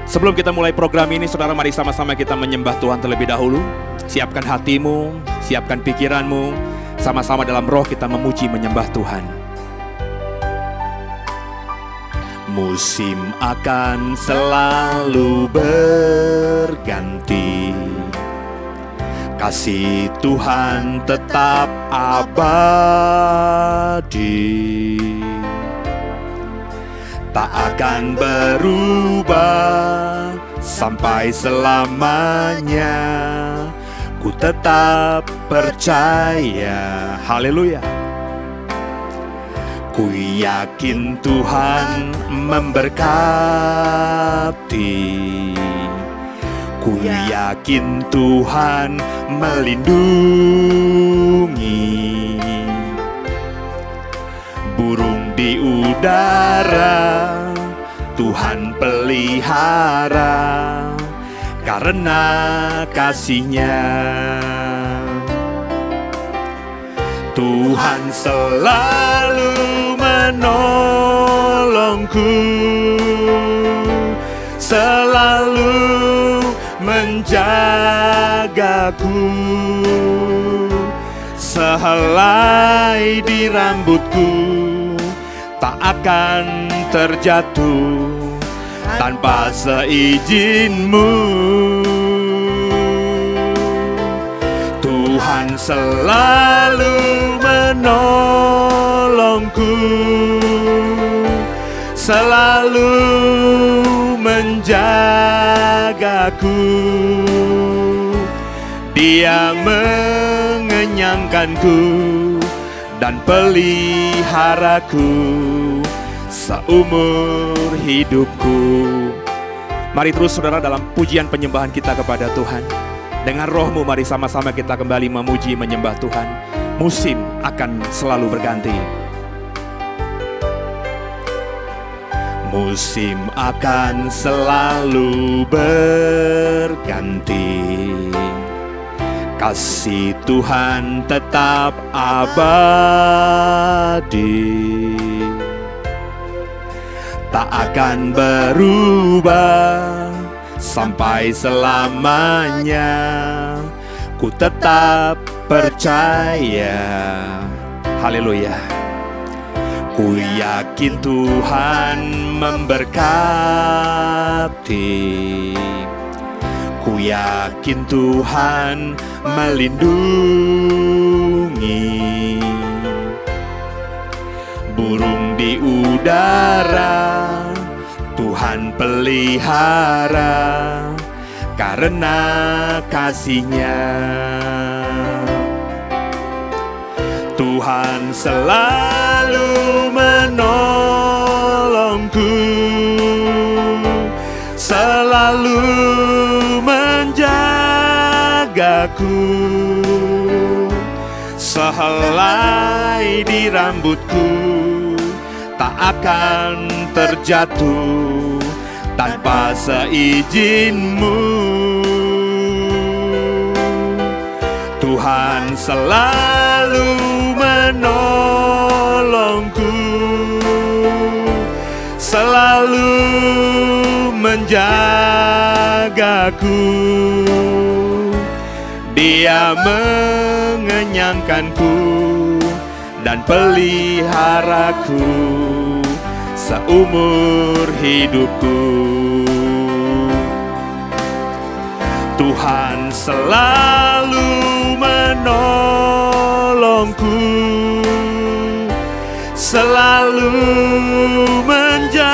Sebelum kita mulai program ini, saudara, mari sama-sama kita menyembah Tuhan terlebih dahulu. Siapkan hatimu, siapkan pikiranmu, sama-sama dalam roh kita memuji menyembah Tuhan. Musim akan selalu berganti, kasih Tuhan tetap abadi, tak akan berubah sampai selamanya. Ku tetap percaya, haleluya. Ku yakin Tuhan memberkati, ku yakin Tuhan melindungi. Burung di udara Tuhan pelihara karena kasih-Nya. Tuhan selalu menolongku, selalu menjagaku. Sehelai di rambutku tak akan terjatuh tanpa seizin-Mu. Tuhan selalu menolongku, selalu menjagaku. Dia mengenyangkanku dan peliharaku seumur hidupku. Mari terus, saudara, dalam pujian penyembahan kita kepada Tuhan. Dengan rohmu mari sama-sama kita kembali memuji menyembah Tuhan. Musim akan selalu berganti. Musim akan selalu berganti, kasih Tuhan tetap abadi, tak akan berubah sampai selamanya. Ku tetap percaya, haleluya. Ku yakin Tuhan memberkati, ku yakin Tuhan melindungi. Burung di udara Tuhan pelihara karena kasih-Nya. Tuhan selalu menolongku, selalu menjagaku. Sehelai di rambutku tak akan terjatuh tanpa seizin-Mu. Tuhan selalu menolongku, selalu menjagaku. Dia mengenyangkanku dan peliharaku seumur hidupku. Tuhan selalu menolongku, selalu menjagaku.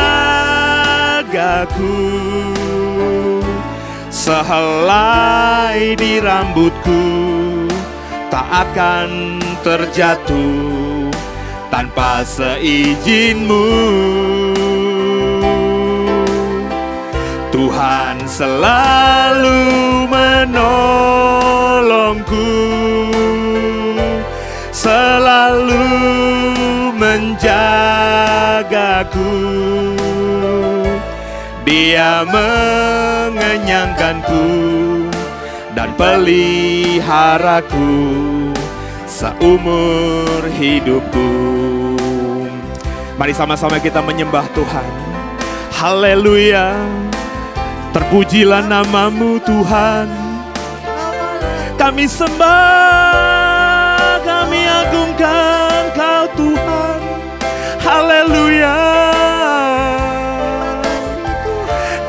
Sehelai di rambutku tak akan terjatuh tanpa seizin-Mu. Tuhan selalu menolongku, selalu menjagaku. Dia mengenyangkanku dan peliharaku seumur hidupku. Mari sama-sama kita menyembah Tuhan. Haleluya. Terpujilah nama-Mu Tuhan. Kami sembah, kami agungkan Kau Tuhan. Haleluya.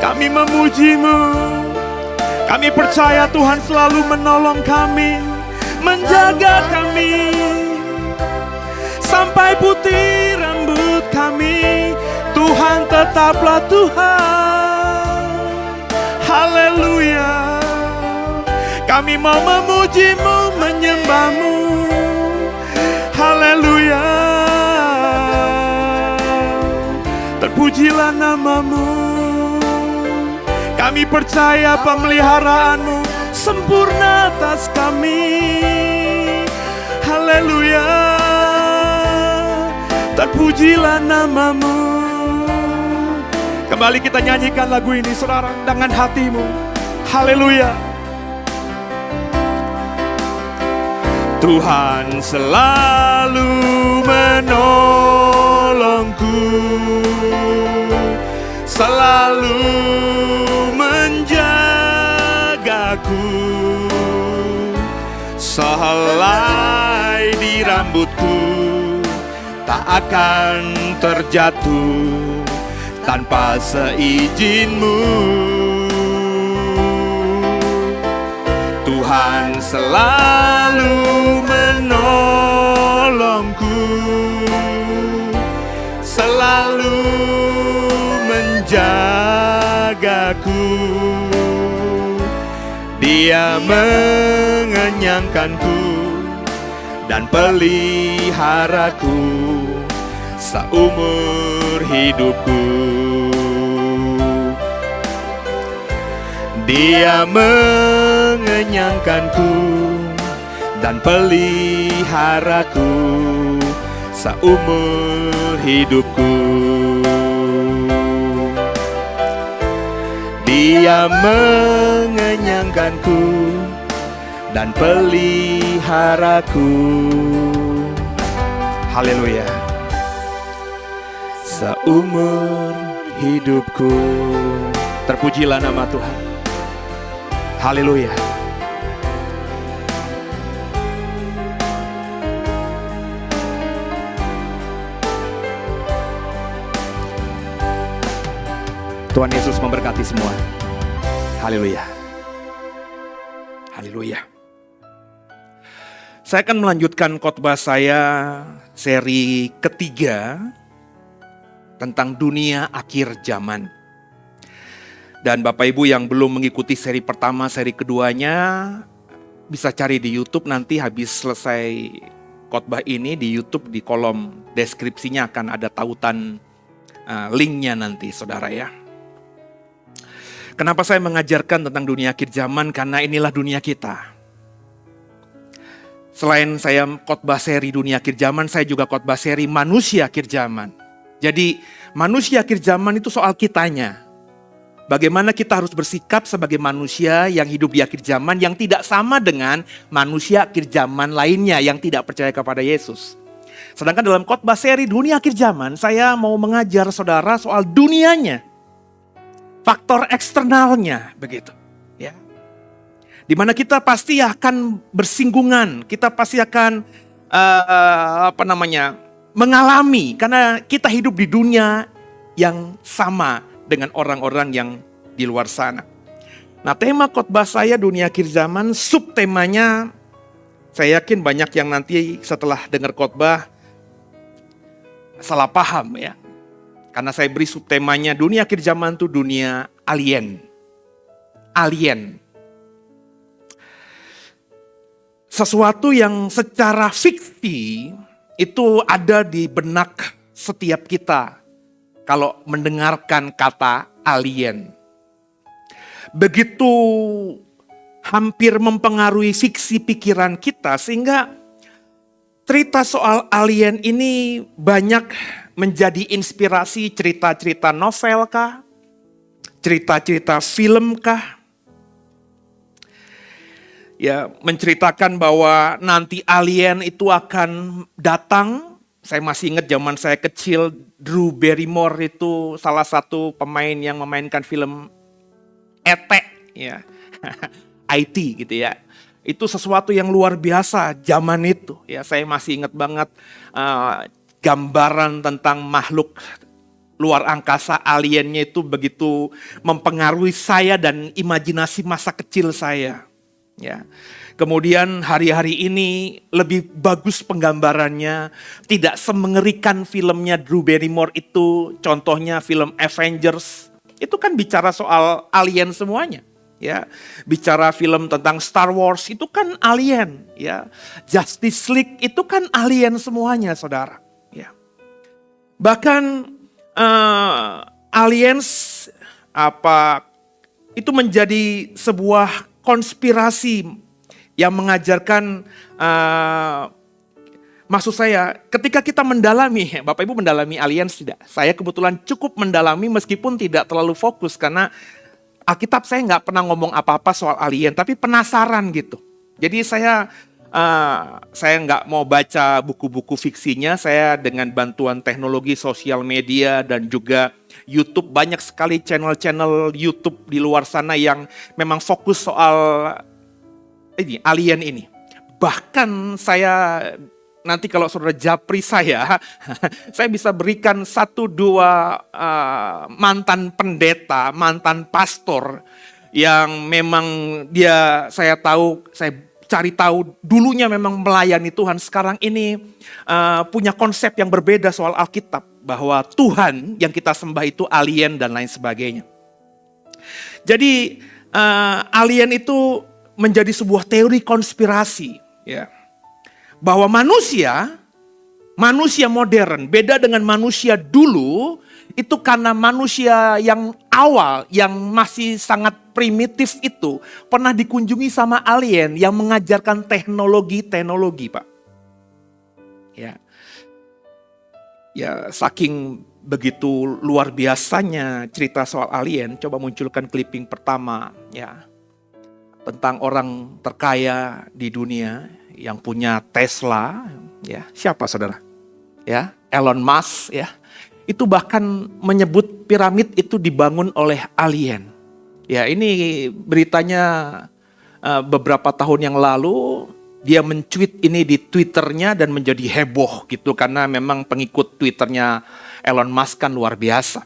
Kami memuji-Mu. Kami percaya Tuhan selalu menolong kami, menjaga kami sampai putih rambut kami. Tuhan tetaplah Tuhan. Haleluya. Kami mau memuji-Mu, menyembah-Mu. Haleluya. Terpujilah nama-Mu. Kami percaya pemeliharaan-Mu sempurna atas kami. Haleluya. Terpujilah nama-Mu. Kembali kita nyanyikan lagu ini saudara dengan hatimu. Haleluya. Tuhan selalu menolongku, selalu menjagaku. Sehelai di rambutku tak akan terjatuh tanpa seizin-Mu. Tuhan selalu menolongku, selalu menjagaku. Dia mengenyangkanku dan peliharaku seumur hidupku. Dia mengenyangkanku dan peliharaku seumur hidupku. Dia mengenyangkanku dan peliharaku. Haleluya. Seumur hidupku. Terpujilah nama Tuhan. Haleluya. Tuhan Yesus memberkati semua. Haleluya. Haleluya. Saya akan melanjutkan khotbah saya seri ketiga tentang dunia akhir zaman. Dan Bapak Ibu yang belum mengikuti seri pertama, seri keduanya bisa cari di YouTube. Nanti habis selesai khotbah ini di YouTube, di kolom deskripsinya akan ada tautan linknya nanti saudara ya. Kenapa saya mengajarkan tentang dunia akhir zaman? Karena inilah dunia kita. Selain saya khotbah seri dunia akhir zaman, saya juga khotbah seri manusia akhir zaman. Jadi manusia akhir zaman itu soal kitanya. Bagaimana kita harus bersikap sebagai manusia yang hidup di akhir zaman yang tidak sama dengan manusia akhir zaman lainnya yang tidak percaya kepada Yesus. Sedangkan dalam khotbah seri dunia akhir zaman, saya mau mengajar saudara soal dunianya. Faktor eksternalnya begitu. Ya. Dimana kita pasti akan bersinggungan, kita pasti akan mengalami karena kita hidup di dunia yang sama dengan orang-orang yang di luar sana. Nah, tema khotbah saya dunia akhir zaman, subtemanya saya yakin banyak yang nanti setelah dengar khotbah salah paham ya. Karena saya beri subtemanya dunia akhir zaman itu dunia alien. Alien. Sesuatu yang secara fiksi itu ada di benak setiap kita kalau mendengarkan kata alien. Begitu hampir mempengaruhi fiksi pikiran kita sehingga cerita soal alien ini banyak menjadi inspirasi cerita-cerita novel kah? Cerita-cerita film kah? Ya, menceritakan bahwa nanti alien itu akan datang. Saya masih ingat zaman saya kecil, Drew Barrymore itu salah satu pemain yang memainkan film ET, ya, IT gitu ya. Itu sesuatu yang luar biasa zaman itu. Ya, saya masih ingat banget gambaran tentang makhluk luar angkasa aliennya itu begitu mempengaruhi saya dan imajinasi masa kecil saya. Ya. Kemudian hari-hari ini lebih bagus penggambarannya, tidak semengerikan filmnya Drew Barrymore itu, contohnya film Avengers, itu kan bicara soal alien semuanya. Ya, bicara film tentang Star Wars itu kan alien, ya. Justice League itu kan alien semuanya, saudara. Ya. Bahkan aliens itu menjadi sebuah konspirasi yang mengajarkan, maksud saya ketika kita mendalami, Bapak Ibu mendalami aliens tidak? Saya kebetulan cukup mendalami meskipun tidak terlalu fokus karena Alkitab saya nggak pernah ngomong apa-apa soal alien, tapi penasaran gitu. Jadi saya nggak mau baca buku-buku fiksinya, saya dengan bantuan teknologi sosial media dan juga YouTube, banyak sekali channel-channel YouTube di luar sana yang memang fokus soal ini, alien ini. Bahkan saya nanti kalau saudara japri saya bisa berikan 1-2 mantan pendeta, mantan pastor yang memang saya cari tahu dulunya memang melayani Tuhan, sekarang ini punya konsep yang berbeda soal Alkitab, bahwa Tuhan yang kita sembah itu alien dan lain sebagainya. Jadi alien itu menjadi sebuah teori konspirasi, ya. Bahwa manusia modern beda dengan manusia dulu, itu karena manusia yang awal yang masih sangat primitif itu pernah dikunjungi sama alien yang mengajarkan teknologi, Pak. Ya. Ya, saking begitu luar biasanya cerita soal alien, coba munculkan clipping pertama, ya. Tentang orang terkaya di dunia yang punya Tesla, ya. Siapa saudara? Ya, Elon Musk, ya. Itu bahkan menyebut piramid itu dibangun oleh alien. Ya, ini beritanya beberapa tahun yang lalu dia men-tweet ini di Twitternya dan menjadi heboh gitu karena memang pengikut Twitternya Elon Musk kan luar biasa.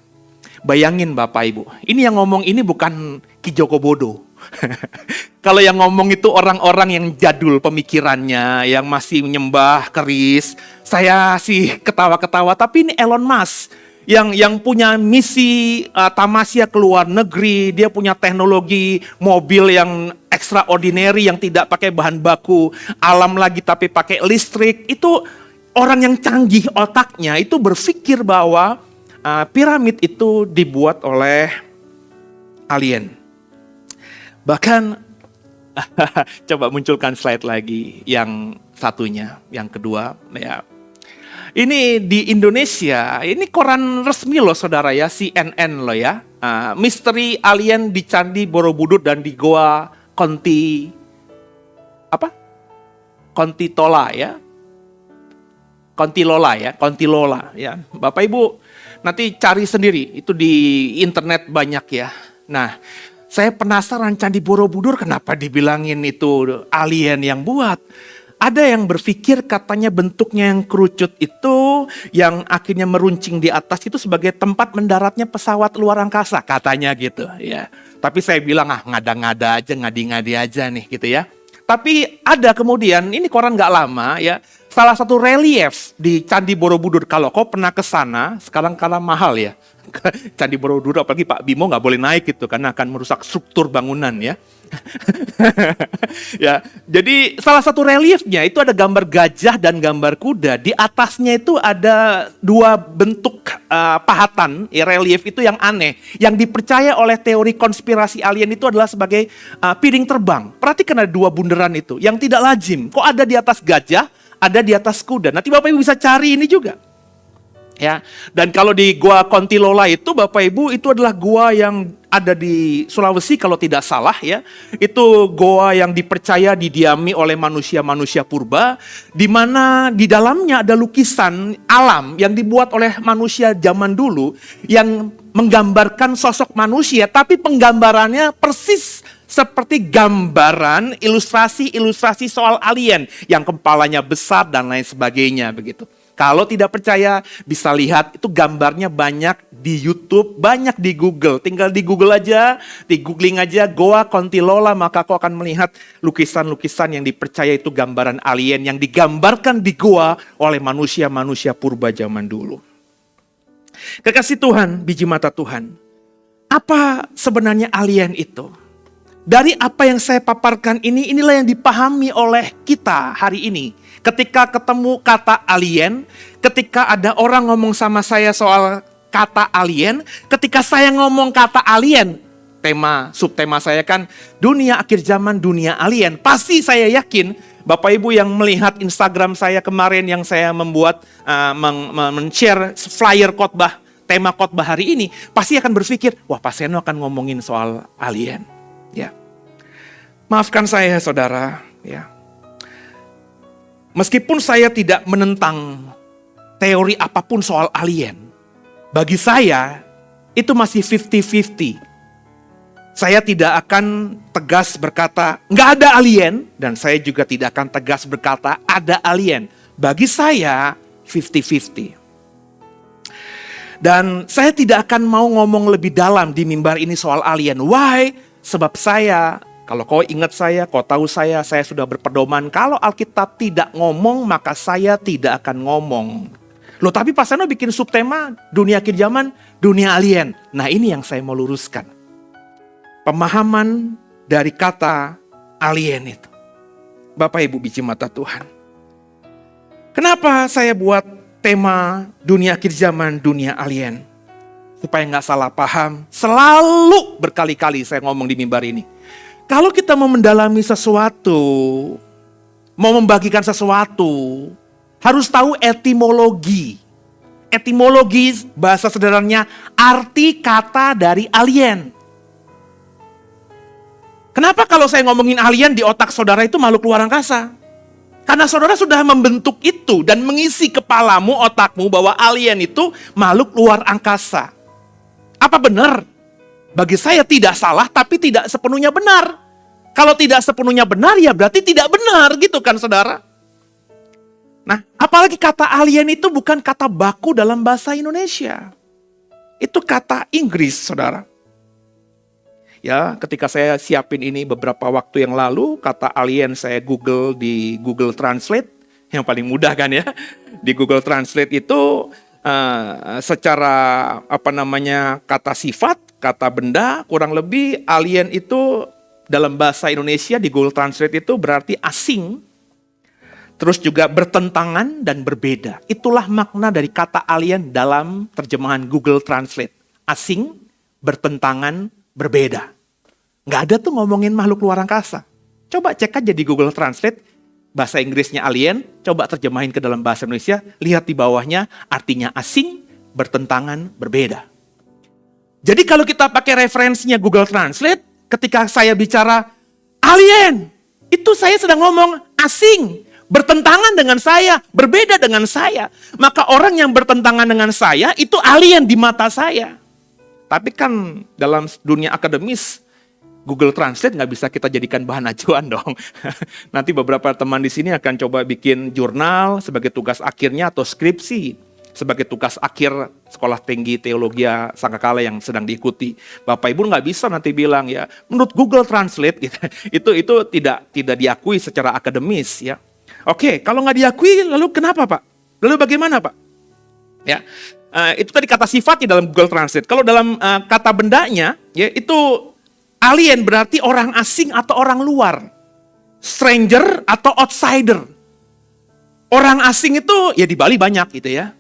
Bayangin Bapak Ibu, ini yang ngomong ini bukan Ki Joko Bodo. Kalau yang ngomong itu orang-orang yang jadul pemikirannya, yang masih menyembah keris, saya sih ketawa-ketawa. Tapi ini Elon Musk yang punya misi tamasya ke luar negeri, dia punya teknologi mobil yang extraordinary yang tidak pakai bahan baku alam lagi tapi pakai listrik. Itu orang yang canggih otaknya itu berpikir bahwa piramid itu dibuat oleh alien. Bahkan, coba munculkan slide lagi yang satunya, yang kedua. Ya. Ini di Indonesia, ini koran resmi loh saudara ya, CNN loh ya. Misteri alien di Candi Borobudur dan di Goa Kontitola ya. Kontilola ya. Bapak Ibu nanti cari sendiri, itu di internet banyak ya. Nah, saya penasaran Candi Borobudur kenapa dibilangin itu alien yang buat. Ada yang berpikir katanya bentuknya yang kerucut itu yang akhirnya meruncing di atas itu sebagai tempat mendaratnya pesawat luar angkasa, katanya gitu ya. Tapi saya bilang ngada-ngada aja, ngadi-ngadi aja nih gitu ya. Tapi ada kemudian, ini koran gak lama ya, salah satu relief di Candi Borobudur. Kalau kau pernah ke sana, sekarang kalah mahal ya. Candi Borobudur apalagi Pak Bimo gak boleh naik gitu karena akan merusak struktur bangunan ya. Ya, jadi salah satu reliefnya itu ada gambar gajah dan gambar kuda. Di atasnya itu ada dua bentuk pahatan relief itu yang aneh. Yang dipercaya oleh teori konspirasi alien itu adalah sebagai piring terbang. Perhatikan ada dua bunderan itu yang tidak lazim. Kok ada di atas gajah, ada di atas kuda. Nanti Bapak Ibu bisa cari ini juga. Ya, dan kalau di Goa Kontilola itu Bapak Ibu itu adalah gua yang ada di Sulawesi kalau tidak salah ya. Itu goa yang dipercaya didiami oleh manusia-manusia purba, di mana di dalamnya ada lukisan alam yang dibuat oleh manusia zaman dulu yang menggambarkan sosok manusia, tapi penggambarannya persis seperti gambaran ilustrasi soal alien yang kepalanya besar dan lain sebagainya begitu. Kalau tidak percaya bisa lihat itu gambarnya banyak di YouTube, banyak di Google. Tinggal di Google aja, di googling aja Goa Kontilola, maka kau akan melihat lukisan-lukisan yang dipercaya itu gambaran alien yang digambarkan di Goa oleh manusia-manusia purba zaman dulu. Kekasih Tuhan, biji mata Tuhan, apa sebenarnya alien itu? Dari apa yang saya paparkan ini, inilah yang dipahami oleh kita hari ini. Ketika ketemu kata alien, ketika ada orang ngomong sama saya soal kata alien, ketika saya ngomong kata alien, subtema saya kan dunia akhir zaman, dunia alien. Pasti saya yakin Bapak Ibu yang melihat Instagram saya kemarin yang saya membuat, men-share flyer khotbah, tema khotbah hari ini, pasti akan berpikir, wah Pak Seno akan ngomongin soal alien. Ya, maafkan saya saudara, ya. Meskipun saya tidak menentang teori apapun soal alien, bagi saya itu masih 50-50. Saya tidak akan tegas berkata nggak ada alien, dan saya juga tidak akan tegas berkata ada alien. Bagi saya 50-50. Dan saya tidak akan mau ngomong lebih dalam di mimbar ini soal alien. Why? Sebab saya, kalau kau ingat saya, kau tahu saya sudah berpedoman. Kalau Alkitab tidak ngomong, maka saya tidak akan ngomong. Loh tapi Pak Seno bikin subtema dunia akhir zaman, dunia alien. Nah ini yang saya mau luruskan. Pemahaman dari kata alien itu. Bapak Ibu biji mata Tuhan. Kenapa saya buat tema dunia akhir zaman, dunia alien? Supaya nggak salah paham, selalu berkali-kali saya ngomong di mimbar ini. Kalau kita mau mendalami sesuatu, mau membagikan sesuatu, harus tahu etimologi. Etimologi bahasa sederhananya arti kata dari alien. Kenapa kalau saya ngomongin alien di otak saudara itu makhluk luar angkasa? Karena saudara sudah membentuk itu dan mengisi kepalamu, otakmu bahwa alien itu makhluk luar angkasa. Apa benar? Bagi saya tidak salah tapi tidak sepenuhnya benar. Kalau tidak sepenuhnya benar ya berarti tidak benar gitu kan saudara. Nah apalagi kata alien itu bukan kata baku dalam bahasa Indonesia. Itu kata Inggris saudara. Ya ketika saya siapin ini beberapa waktu yang lalu, kata alien saya Google di Google Translate. Yang paling mudah kan ya. Di Google Translate itu secara kata sifat, kata benda, kurang lebih alien itu dalam bahasa Indonesia di Google Translate itu berarti asing, terus juga bertentangan dan berbeda. Itulah makna dari kata alien dalam terjemahan Google Translate. Asing, bertentangan, berbeda. Nggak ada tuh ngomongin makhluk luar angkasa. Coba cek aja di Google Translate, bahasa Inggrisnya alien, coba terjemahin ke dalam bahasa Indonesia, lihat di bawahnya artinya asing, bertentangan, berbeda. Jadi kalau kita pakai referensinya Google Translate, ketika saya bicara alien, itu saya sedang ngomong asing, bertentangan dengan saya, berbeda dengan saya. Maka orang yang bertentangan dengan saya itu alien di mata saya. Tapi kan dalam dunia akademis, Google Translate nggak bisa kita jadikan bahan acuan dong. Nanti beberapa teman di sini akan coba bikin jurnal sebagai tugas akhirnya atau skripsi sebagai tugas akhir sekolah tinggi teologi sangkakala yang sedang diikuti. Bapak Ibu nggak bisa nanti bilang ya, menurut Google Translate gitu. itu tidak diakui secara akademis ya. Oke, kalau nggak diakui lalu kenapa Pak? Lalu bagaimana Pak? Ya, itu tadi kata sifatnya dalam Google Translate. Kalau dalam kata bendanya ya itu alien berarti orang asing atau orang luar. Stranger atau outsider. Orang asing itu ya di Bali banyak gitu ya.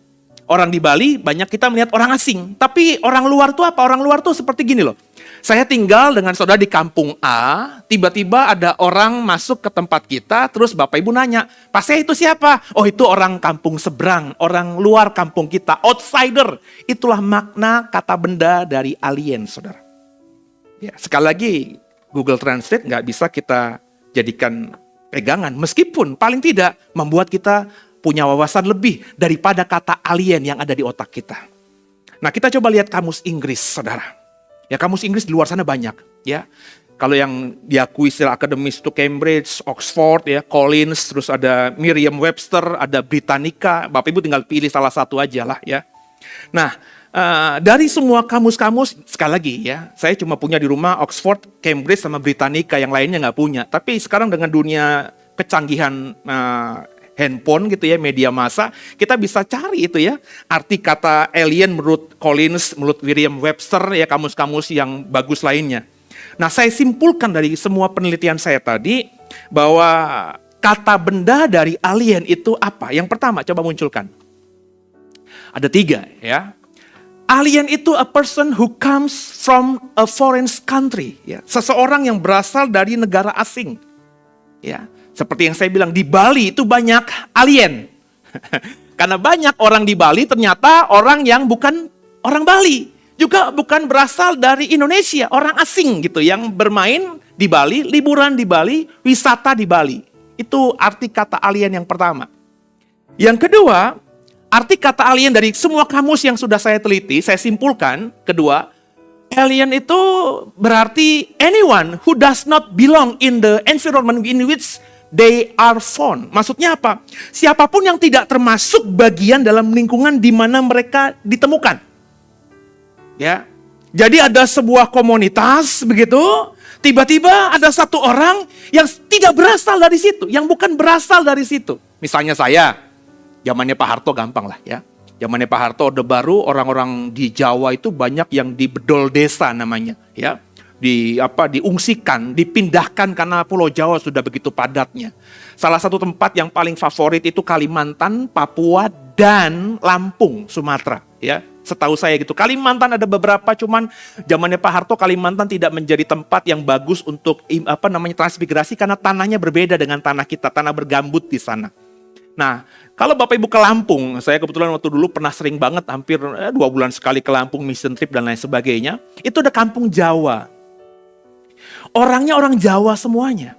Orang di Bali banyak kita melihat orang asing. Tapi orang luar itu apa? Orang luar itu seperti gini loh. Saya tinggal dengan saudara di kampung A, tiba-tiba ada orang masuk ke tempat kita, terus Bapak Ibu nanya, Pak saya itu siapa? Oh itu orang kampung seberang, orang luar kampung kita, outsider. Itulah makna kata benda dari alien saudara. Ya, sekali lagi, Google Translate nggak bisa kita jadikan pegangan. Meskipun paling tidak membuat kita punya wawasan lebih daripada kata alien yang ada di otak kita. Nah kita coba lihat kamus Inggris, saudara. Ya kamus Inggris di luar sana banyak. Ya, kalau yang diakui secara akademis itu Cambridge, Oxford, ya, Collins, terus ada Merriam-Webster, ada Britannica. Bapak Ibu tinggal pilih salah satu aja lah ya. Nah, dari semua kamus-kamus, sekali lagi ya, saya cuma punya di rumah Oxford, Cambridge, sama Britannica, yang lainnya nggak punya. Tapi sekarang dengan dunia kecanggihan handphone gitu ya, media massa, kita bisa cari itu ya, arti kata alien menurut Collins, menurut Merriam-Webster, ya kamus-kamus yang bagus lainnya. Nah, saya simpulkan dari semua penelitian saya tadi, bahwa kata benda dari alien itu apa? Yang pertama, coba munculkan. Ada 3 ya. Alien itu a person who comes from a foreign country. Ya. Seseorang yang berasal dari negara asing. Ya. Seperti yang saya bilang, di Bali itu banyak alien. Karena banyak orang di Bali ternyata orang yang bukan orang Bali. Juga bukan berasal dari Indonesia, orang asing gitu. Yang bermain di Bali, liburan di Bali, wisata di Bali. Itu arti kata alien yang pertama. Yang kedua, arti kata alien dari semua kamus yang sudah saya teliti, saya simpulkan, kedua, alien itu berarti anyone who does not belong in the environment in which they are found. Maksudnya apa? Siapapun yang tidak termasuk bagian dalam lingkungan di mana mereka ditemukan. Ya. Jadi ada sebuah komunitas begitu, tiba-tiba ada satu orang yang tidak berasal dari situ, yang bukan berasal dari situ. Misalnya saya, zamannya Pak Harto gampang lah ya. Zamannya Pak Harto Orde Baru, orang-orang di Jawa itu banyak yang di bedol desa namanya, ya. Diungsikan, dipindahkan karena Pulau Jawa sudah begitu padatnya. Salah satu tempat yang paling favorit itu Kalimantan, Papua, dan Lampung, Sumatera. Ya, setahu saya gitu. Kalimantan ada beberapa, cuman zamannya Pak Harto Kalimantan tidak menjadi tempat yang bagus untuk transmigrasi karena tanahnya berbeda dengan tanah kita, tanah bergambut di sana. Nah, kalau Bapak Ibu ke Lampung, saya kebetulan waktu dulu pernah sering banget, hampir 2 bulan sekali ke Lampung, mission trip dan lain sebagainya. Itu ada kampung Jawa. Orangnya orang Jawa semuanya,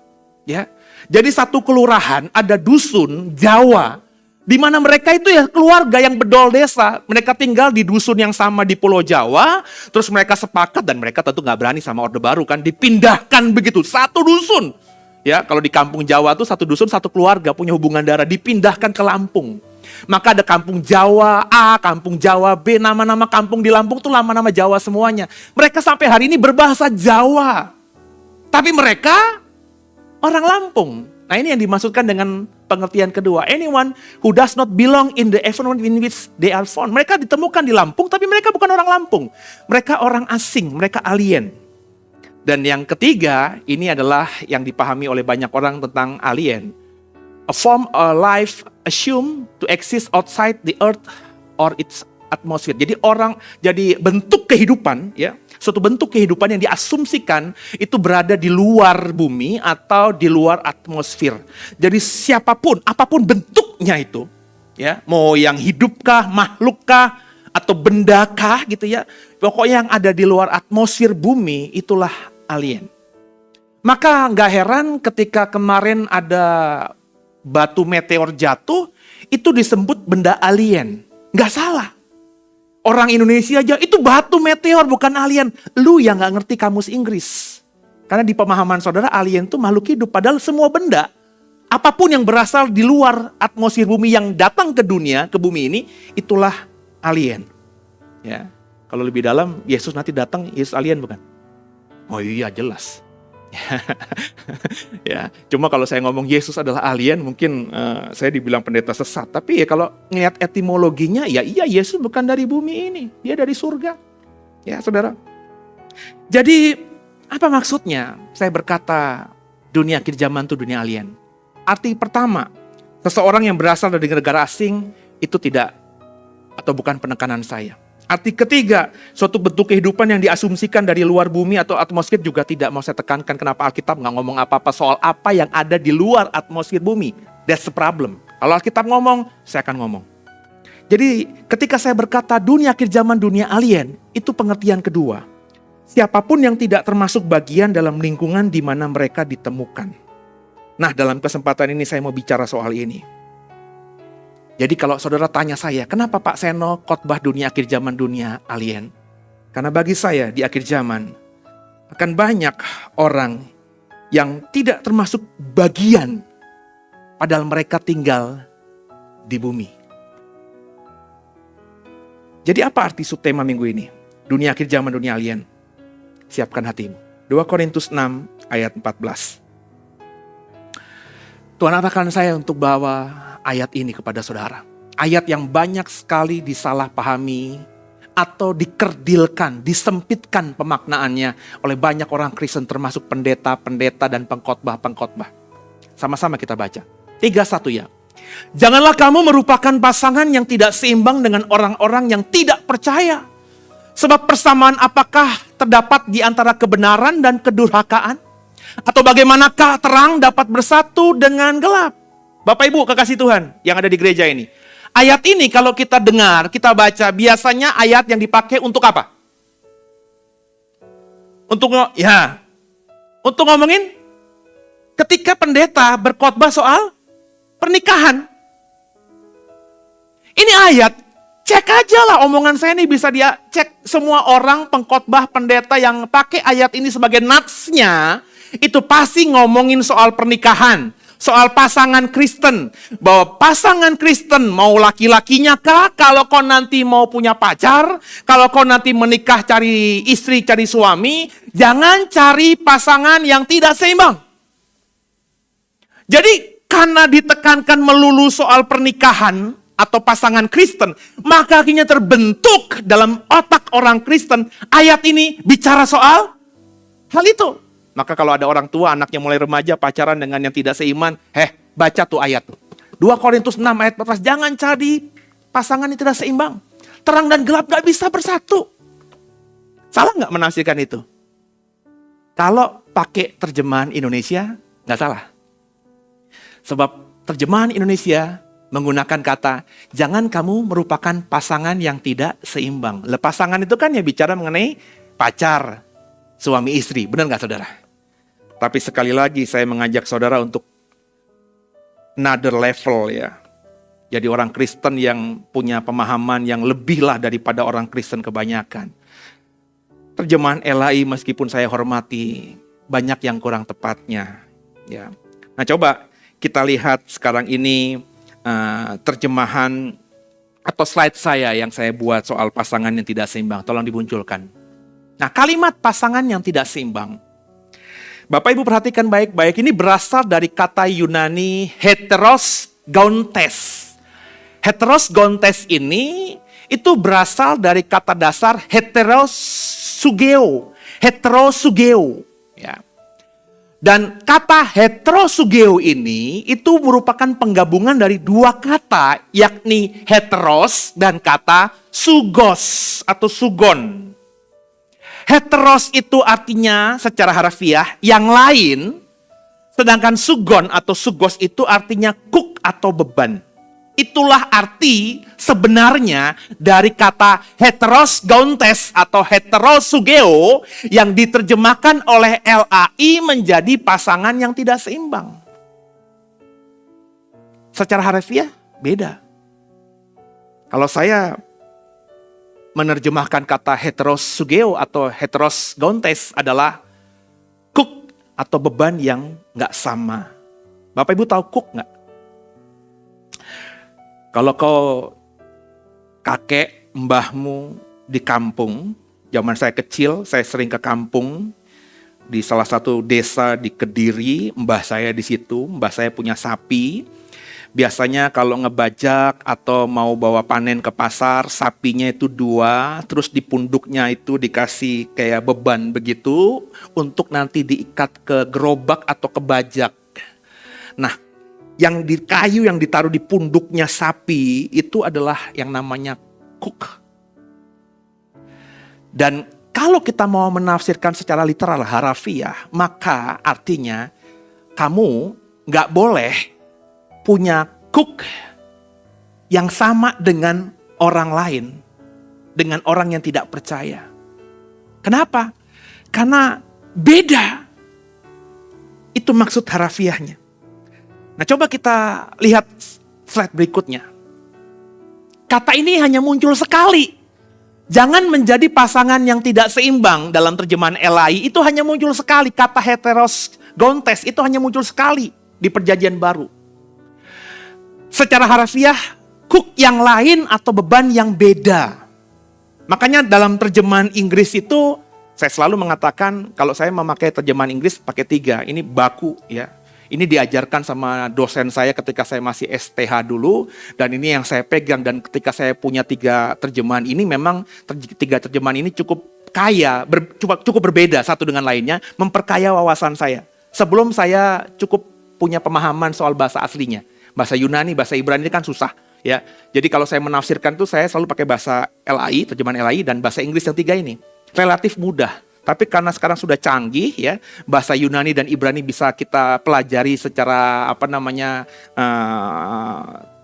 ya. Jadi satu kelurahan ada dusun Jawa, di mana mereka itu ya keluarga yang bedol desa. Mereka tinggal di dusun yang sama di Pulau Jawa, terus mereka sepakat dan mereka tentu nggak berani sama Orde Baru kan, dipindahkan begitu satu dusun. Ya, kalau di kampung Jawa tuh satu dusun satu keluarga punya hubungan darah, dipindahkan ke Lampung. Maka ada kampung Jawa A, kampung Jawa B, nama-nama kampung di Lampung tuh nama-nama Jawa semuanya. Mereka sampai hari ini berbahasa Jawa. Tapi mereka orang Lampung. Nah ini yang dimaksudkan dengan pengertian kedua. Anyone who does not belong in the environment in which they are found. Mereka ditemukan di Lampung, tapi mereka bukan orang Lampung. Mereka orang asing, mereka alien. Dan yang ketiga, ini adalah yang dipahami oleh banyak orang tentang alien. A form of life assumed to exist outside the earth or its atmosfer. Jadi bentuk kehidupan, ya, suatu bentuk kehidupan yang diasumsikan itu berada di luar bumi atau di luar atmosfer. Jadi siapapun, apapun bentuknya itu, ya, mau yang hidupkah, makhlukkah, atau bendakah gitu ya, pokoknya yang ada di luar atmosfer bumi itulah alien. Maka nggak heran ketika kemarin ada batu meteor jatuh, itu disebut benda alien. Nggak salah. Orang Indonesia aja, itu batu meteor bukan alien. Lu yang nggak ngerti kamus Inggris. Karena di pemahaman saudara, alien itu makhluk hidup. Padahal semua benda, apapun yang berasal di luar atmosfer bumi yang datang ke dunia, ke bumi ini, itulah alien. Ya, kalau lebih dalam, Yesus nanti datang, Yesus alien bukan? Oh iya, jelas. Ya, cuma kalau saya ngomong Yesus adalah alien, mungkin saya dibilang pendeta sesat. Tapi ya kalau ngelihat etimologinya, ya iya, Yesus bukan dari bumi ini, dia dari surga. Ya, saudara. Jadi apa maksudnya saya berkata dunia akhir zaman itu dunia alien? Arti pertama, seseorang yang berasal dari negara asing itu tidak atau bukan penekanan saya. Arti ketiga, suatu bentuk kehidupan yang diasumsikan dari luar bumi atau atmosfer juga tidak mau saya tekankan. Kenapa Alkitab nggak ngomong apa-apa soal apa yang ada di luar atmosfer bumi. That's the problem. Kalau Alkitab ngomong, saya akan ngomong. Jadi ketika saya berkata dunia akhir zaman dunia alien, itu pengertian kedua. Siapapun yang tidak termasuk bagian dalam lingkungan di mana mereka ditemukan. Nah, dalam kesempatan ini saya mau bicara soal ini. Jadi kalau saudara tanya saya, kenapa Pak Seno khotbah dunia akhir zaman dunia alien? Karena bagi saya di akhir zaman akan banyak orang yang tidak termasuk bagian padahal mereka tinggal di bumi. Jadi apa arti subtema minggu ini? Dunia akhir zaman dunia alien. Siapkan hatimu. 2 Korintus 6 ayat 14. Tuhan arahkan saya untuk bawa ayat ini kepada saudara. Ayat yang banyak sekali disalahpahami atau dikerdilkan, disempitkan pemaknaannya oleh banyak orang Kristen termasuk pendeta-pendeta dan pengkhotbah-pengkhotbah. Sama-sama kita baca. 3:1 ya. Janganlah kamu merupakan pasangan yang tidak seimbang dengan orang-orang yang tidak percaya. Sebab persamaan apakah terdapat di antara kebenaran dan kedurhakaan? Atau bagaimanakah terang dapat bersatu dengan gelap? Bapak Ibu kekasih Tuhan yang ada di gereja ini. Ayat ini kalau kita dengar, kita baca, biasanya ayat yang dipakai untuk apa? Untuk ngomongin ketika pendeta berkhotbah soal pernikahan. Ini ayat, cek aja lah omongan saya ini bisa dia cek semua orang pengkhotbah pendeta yang pakai ayat ini sebagai natsnya, itu pasti ngomongin soal pernikahan. Soal pasangan Kristen, bahwa pasangan Kristen mau laki-lakinya kah, kalau kau nanti mau punya pacar, kalau kau nanti menikah cari istri, cari suami, jangan cari pasangan yang tidak seimbang. Jadi karena ditekankan melulu soal pernikahan atau pasangan Kristen, maka akhirnya terbentuk dalam otak orang Kristen, ayat ini bicara soal hal itu. Maka kalau ada orang tua, anaknya mulai remaja, pacaran dengan yang tidak seiman, baca tuh ayat. 2 Korintus 6 ayat 14, jangan cari pasangan yang tidak seimbang. Terang dan gelap gak bisa bersatu. Salah gak menafsirkan itu? Kalau pakai terjemahan Indonesia, gak salah. Sebab terjemahan Indonesia menggunakan kata, jangan kamu merupakan pasangan yang tidak seimbang. Pasangan itu kan ya bicara mengenai pacar, suami istri, benar gak saudara? Tapi sekali lagi saya mengajak saudara untuk another level ya. Jadi orang Kristen yang punya pemahaman yang lebih lah daripada orang Kristen kebanyakan. Terjemahan LAI meskipun saya hormati, banyak yang kurang tepatnya. Ya. Nah coba kita lihat sekarang ini terjemahan atau slide saya yang saya buat soal pasangan yang tidak seimbang. Tolong dimunculkan. Nah kalimat pasangan yang tidak seimbang. Bapak Ibu perhatikan baik-baik, ini berasal dari kata Yunani heteros gontes. Heteros gontes ini itu berasal dari kata dasar heterosugeo. Heterosugeo. Ya. Dan kata heterosugeo ini itu merupakan penggabungan dari dua kata, yakni heteros dan kata sugos atau sugon. Heteros itu artinya secara harfiah yang lain, sedangkan sugon atau sugos itu artinya kuk atau beban. Itulah arti sebenarnya dari kata heteros gauntes atau heterosugeo yang diterjemahkan oleh LAI menjadi pasangan yang tidak seimbang. Secara harfiah beda. Kalau saya menerjemahkan kata heterosugeo atau heteros gauntes adalah kuk atau beban yang nggak sama. Bapak Ibu tahu kuk nggak? Kalau kau kakek, mbahmu di kampung, zaman saya kecil, saya sering ke kampung, di salah satu desa di Kediri, mbah saya di situ, mbah saya punya sapi. Biasanya kalau ngebajak atau mau bawa panen ke pasar, sapinya itu 2, terus di punduknya itu dikasih kayak beban begitu, untuk nanti diikat ke gerobak atau ke bajak. Nah, yang di kayu yang ditaruh di punduknya sapi itu adalah yang namanya kuk. Dan kalau kita mau menafsirkan secara literal harafiah, maka artinya kamu nggak boleh punya kuk yang sama dengan orang lain, dengan orang yang tidak percaya. Kenapa? Karena beda. Itu maksud harafiahnya. Nah, coba kita lihat slide berikutnya. Kata ini hanya muncul sekali. Jangan menjadi pasangan yang tidak seimbang dalam terjemahan LAI. Itu hanya muncul sekali. Kata heteros gauntes itu hanya muncul sekali di Perjanjian Baru. Secara harfiah, kuk yang lain atau beban yang beda. Makanya dalam terjemahan Inggris itu, saya selalu mengatakan kalau saya memakai terjemahan Inggris pakai 3. Ini baku ya. Ini diajarkan sama dosen saya ketika saya masih STH dulu. Dan ini yang saya pegang. Dan ketika saya punya 3 terjemahan ini, memang 3 terjemahan ini cukup kaya, cukup berbeda satu dengan lainnya. Memperkaya wawasan saya. Sebelum saya cukup punya pemahaman soal bahasa aslinya. Bahasa Yunani, bahasa Ibrani kan susah. Ya, jadi kalau saya menafsirkan tuh saya selalu pakai bahasa LAI, terjemahan LAI, dan bahasa Inggris yang 3 ini. Relatif mudah. Tapi karena sekarang sudah canggih ya, bahasa Yunani dan Ibrani bisa kita pelajari secara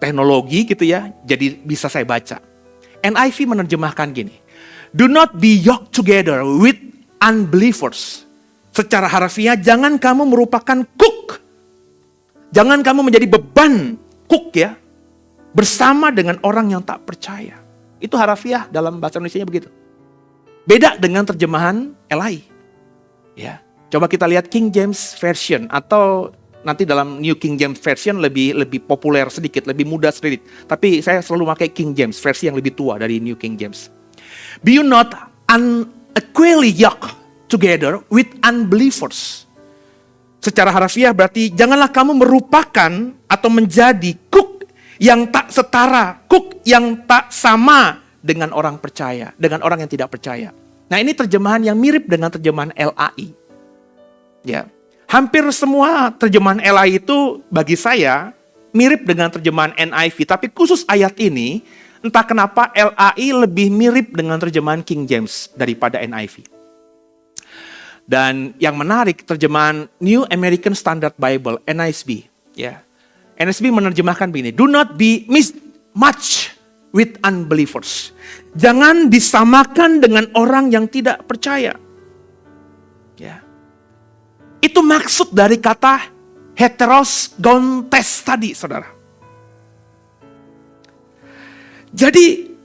teknologi gitu ya. Jadi bisa saya baca. NIV menerjemahkan gini. Do not be yoked together with unbelievers. Secara harfiah, jangan kamu merupakan kuk. Jangan kamu menjadi beban kuk ya. Bersama dengan orang yang tak percaya. Itu harfiah dalam bahasa Indonesianya begitu. Beda dengan terjemahan LAI. Ya, coba kita lihat King James Version atau nanti dalam New King James Version lebih populer sedikit, lebih mudah sedikit. Tapi saya selalu pakai King James, versi yang lebih tua dari New King James. Be you not unequally yoked together with unbelievers. Secara harfiah berarti janganlah kamu merupakan atau menjadi kuk yang tak setara, kuk yang tak sama dengan orang percaya, dengan orang yang tidak percaya. Nah, ini terjemahan yang mirip dengan terjemahan LAI. Ya, hampir semua terjemahan LAI itu bagi saya mirip dengan terjemahan NIV, tapi khusus ayat ini entah kenapa LAI lebih mirip dengan terjemahan King James daripada NIV. Dan yang menarik terjemahan New American Standard Bible NASB, ya. NASB menerjemahkan begini, do not be mismatched with unbelievers. Jangan disamakan dengan orang yang tidak percaya. Ya. Itu maksud dari kata heteros gauntes tadi, saudara. Jadi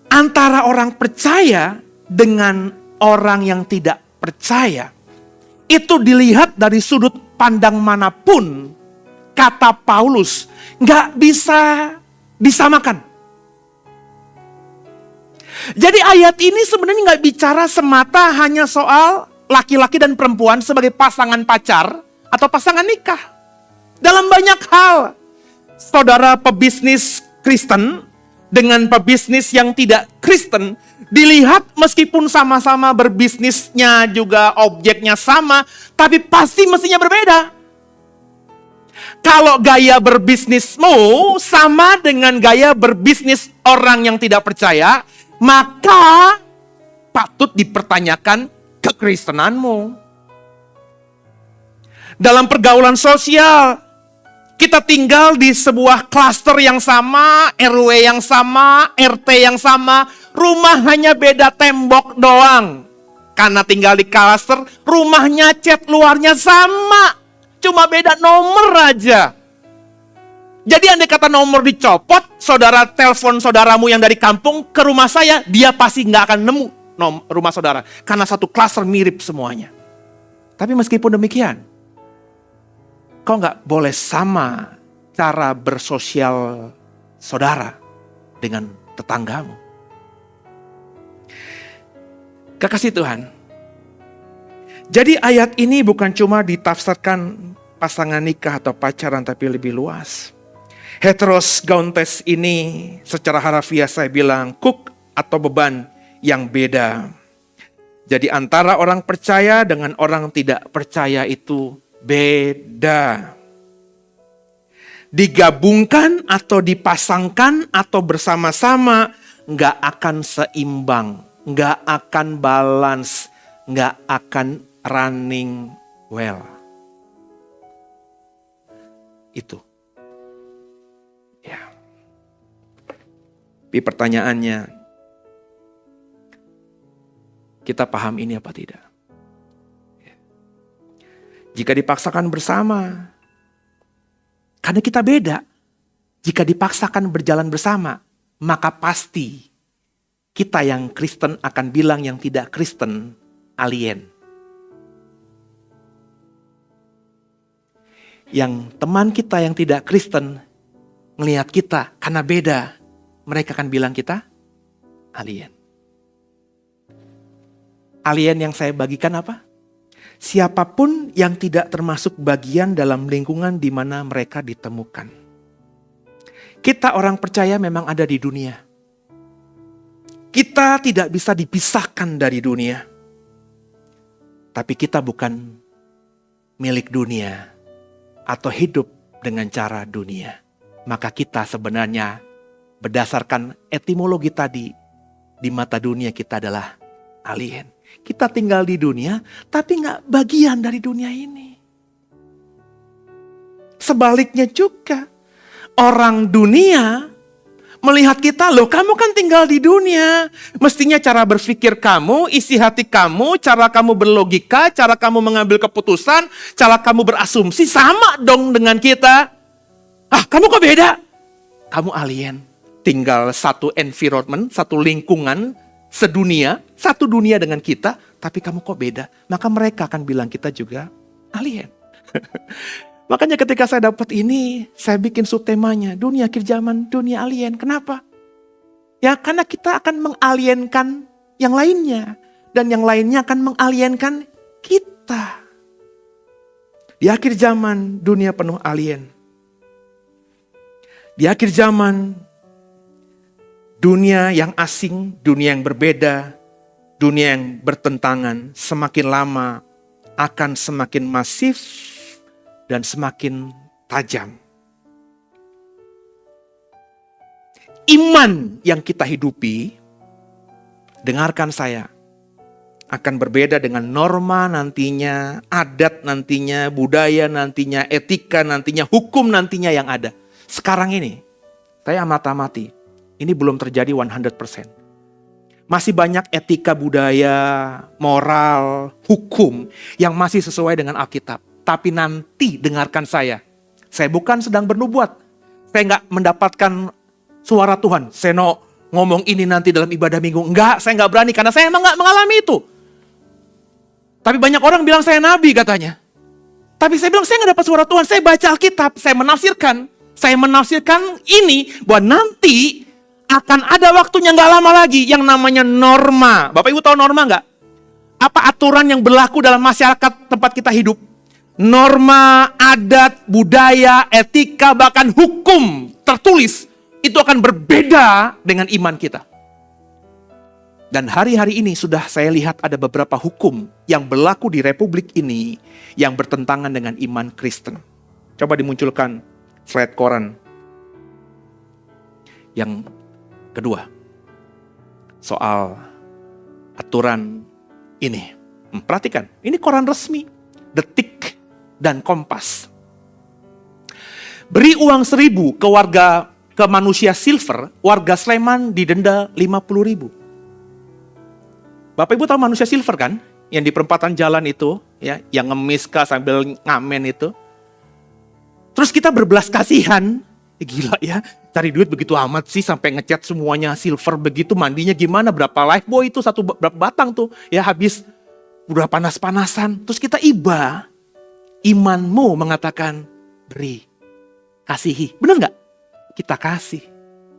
antara orang percaya dengan orang yang tidak percaya, itu dilihat dari sudut pandang manapun, kata Paulus nggak bisa disamakan. Jadi ayat ini sebenarnya nggak bicara semata hanya soal laki-laki dan perempuan sebagai pasangan pacar atau pasangan nikah. Dalam banyak hal, saudara pebisnis Kristen dengan pebisnis yang tidak Kristen, dilihat meskipun sama-sama berbisnisnya juga objeknya sama, tapi pasti mestinya berbeda. Kalau gaya berbisnismu sama dengan gaya berbisnis orang yang tidak percaya, maka patut dipertanyakan kekristenanmu. Dalam pergaulan sosial, kita tinggal di sebuah klaster yang sama, RW yang sama, RT yang sama, rumah hanya beda tembok doang. Karena tinggal di klaster, rumahnya cat luarnya sama, cuma beda nomor aja. Jadi andai kata nomor dicopot, saudara telepon saudaramu yang dari kampung ke rumah saya, dia pasti nggak akan nemu rumah saudara. Karena satu klaster mirip semuanya. Tapi meskipun demikian, kau nggak boleh sama cara bersosial saudara dengan tetanggamu. Kekasih Tuhan. Jadi ayat ini bukan cuma ditafsirkan pasangan nikah atau pacaran, tapi lebih luas. Heteros gauntes ini secara harafiah saya bilang kuk atau beban yang beda. Jadi antara orang percaya dengan orang tidak percaya itu beda. Digabungkan atau dipasangkan atau bersama-sama nggak akan seimbang, nggak akan balance, nggak akan running well. Itu. Ya. Tapi pertanyaannya, kita paham ini apa tidak? Jika dipaksakan bersama, karena kita beda. Jika dipaksakan berjalan bersama, maka pasti kita yang Kristen akan bilang yang tidak Kristen alien. Yang teman kita yang tidak Kristen ngelihat kita karena beda, mereka akan bilang kita alien. Alien yang saya bagikan apa? Siapapun yang tidak termasuk bagian dalam lingkungan di mana mereka ditemukan. Kita orang percaya memang ada di dunia. Kita tidak bisa dipisahkan dari dunia. Tapi kita bukan milik dunia atau hidup dengan cara dunia. Maka kita sebenarnya berdasarkan etimologi tadi, di mata dunia kita adalah alien. Kita tinggal di dunia, tapi nggak bagian dari dunia ini. Sebaliknya juga, orang dunia melihat kita, loh kamu kan tinggal di dunia. Mestinya cara berpikir kamu, isi hati kamu, cara kamu berlogika, cara kamu mengambil keputusan, cara kamu berasumsi sama dong dengan kita. Ah, kamu kok beda? Kamu alien. Tinggal satu environment, satu lingkungan, sedunia, satu dunia dengan kita, tapi kamu kok beda? Maka mereka akan bilang kita juga alien. Makanya ketika saya dapat ini, saya bikin subtemanya, dunia akhir zaman, dunia alien. Kenapa? Ya karena kita akan mengalienkan yang lainnya. Dan yang lainnya akan mengalienkan kita. Di akhir zaman, dunia penuh alien. Di akhir zaman, dunia yang asing, dunia yang berbeda, dunia yang bertentangan, semakin lama akan semakin masif dan semakin tajam. Iman yang kita hidupi, dengarkan saya, akan berbeda dengan norma nantinya, adat nantinya, budaya nantinya, etika nantinya, hukum nantinya yang ada. Sekarang ini, saya amati, ini belum terjadi 100%. Masih banyak etika budaya, moral, hukum yang masih sesuai dengan Alkitab. Tapi nanti dengarkan saya bukan sedang bernubuat. Saya nggak mendapatkan suara Tuhan. Saya ngomong ini nanti dalam ibadah minggu. Enggak, saya nggak berani karena saya emang nggak mengalami itu. Tapi banyak orang bilang saya nabi katanya. Tapi saya bilang saya nggak dapat suara Tuhan. Saya baca Alkitab, saya menafsirkan ini bahwa nanti akan ada waktunya nggak lama lagi yang namanya norma. Bapak Ibu tahu norma nggak? Apa aturan yang berlaku dalam masyarakat tempat kita hidup? Norma, adat, budaya, etika, bahkan hukum tertulis itu akan berbeda dengan iman kita. Dan hari-hari ini sudah saya lihat ada beberapa hukum yang berlaku di republik ini yang bertentangan dengan iman Kristen. Coba dimunculkan slide koran. Yang kedua, soal aturan ini. Perhatikan, ini koran resmi, Detik dan Kompas. Beri uang 1.000 ke manusia silver, warga Sleman didenda 50.000. Bapak Ibu tahu manusia silver kan? Yang di perempatan jalan itu, ya, yang ngemis sambil ngamen itu. Terus kita berbelas kasihan, gila ya, cari duit begitu amat sih sampai ngecat semuanya silver begitu, mandinya gimana, berapa lifebuoy itu, berapa batang tuh, ya habis udah panas-panasan. Terus kita iba, imanmu mengatakan beri, kasihi, bener nggak? Kita kasih.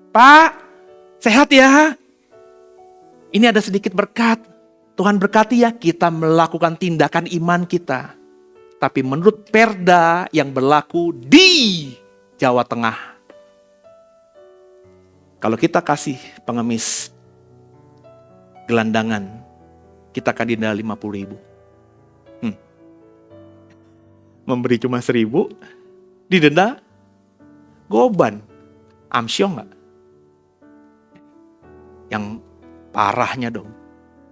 Pak, sehat ya? Ini ada sedikit berkat. Tuhan berkati ya, kita melakukan tindakan iman kita. Tapi menurut perda yang berlaku di Jawa Tengah, kalau kita kasih pengemis gelandangan, kita akan denda 50.000. Memberi cuma 1.000, didenda goban. Amsyong nggak? Yang parahnya dong.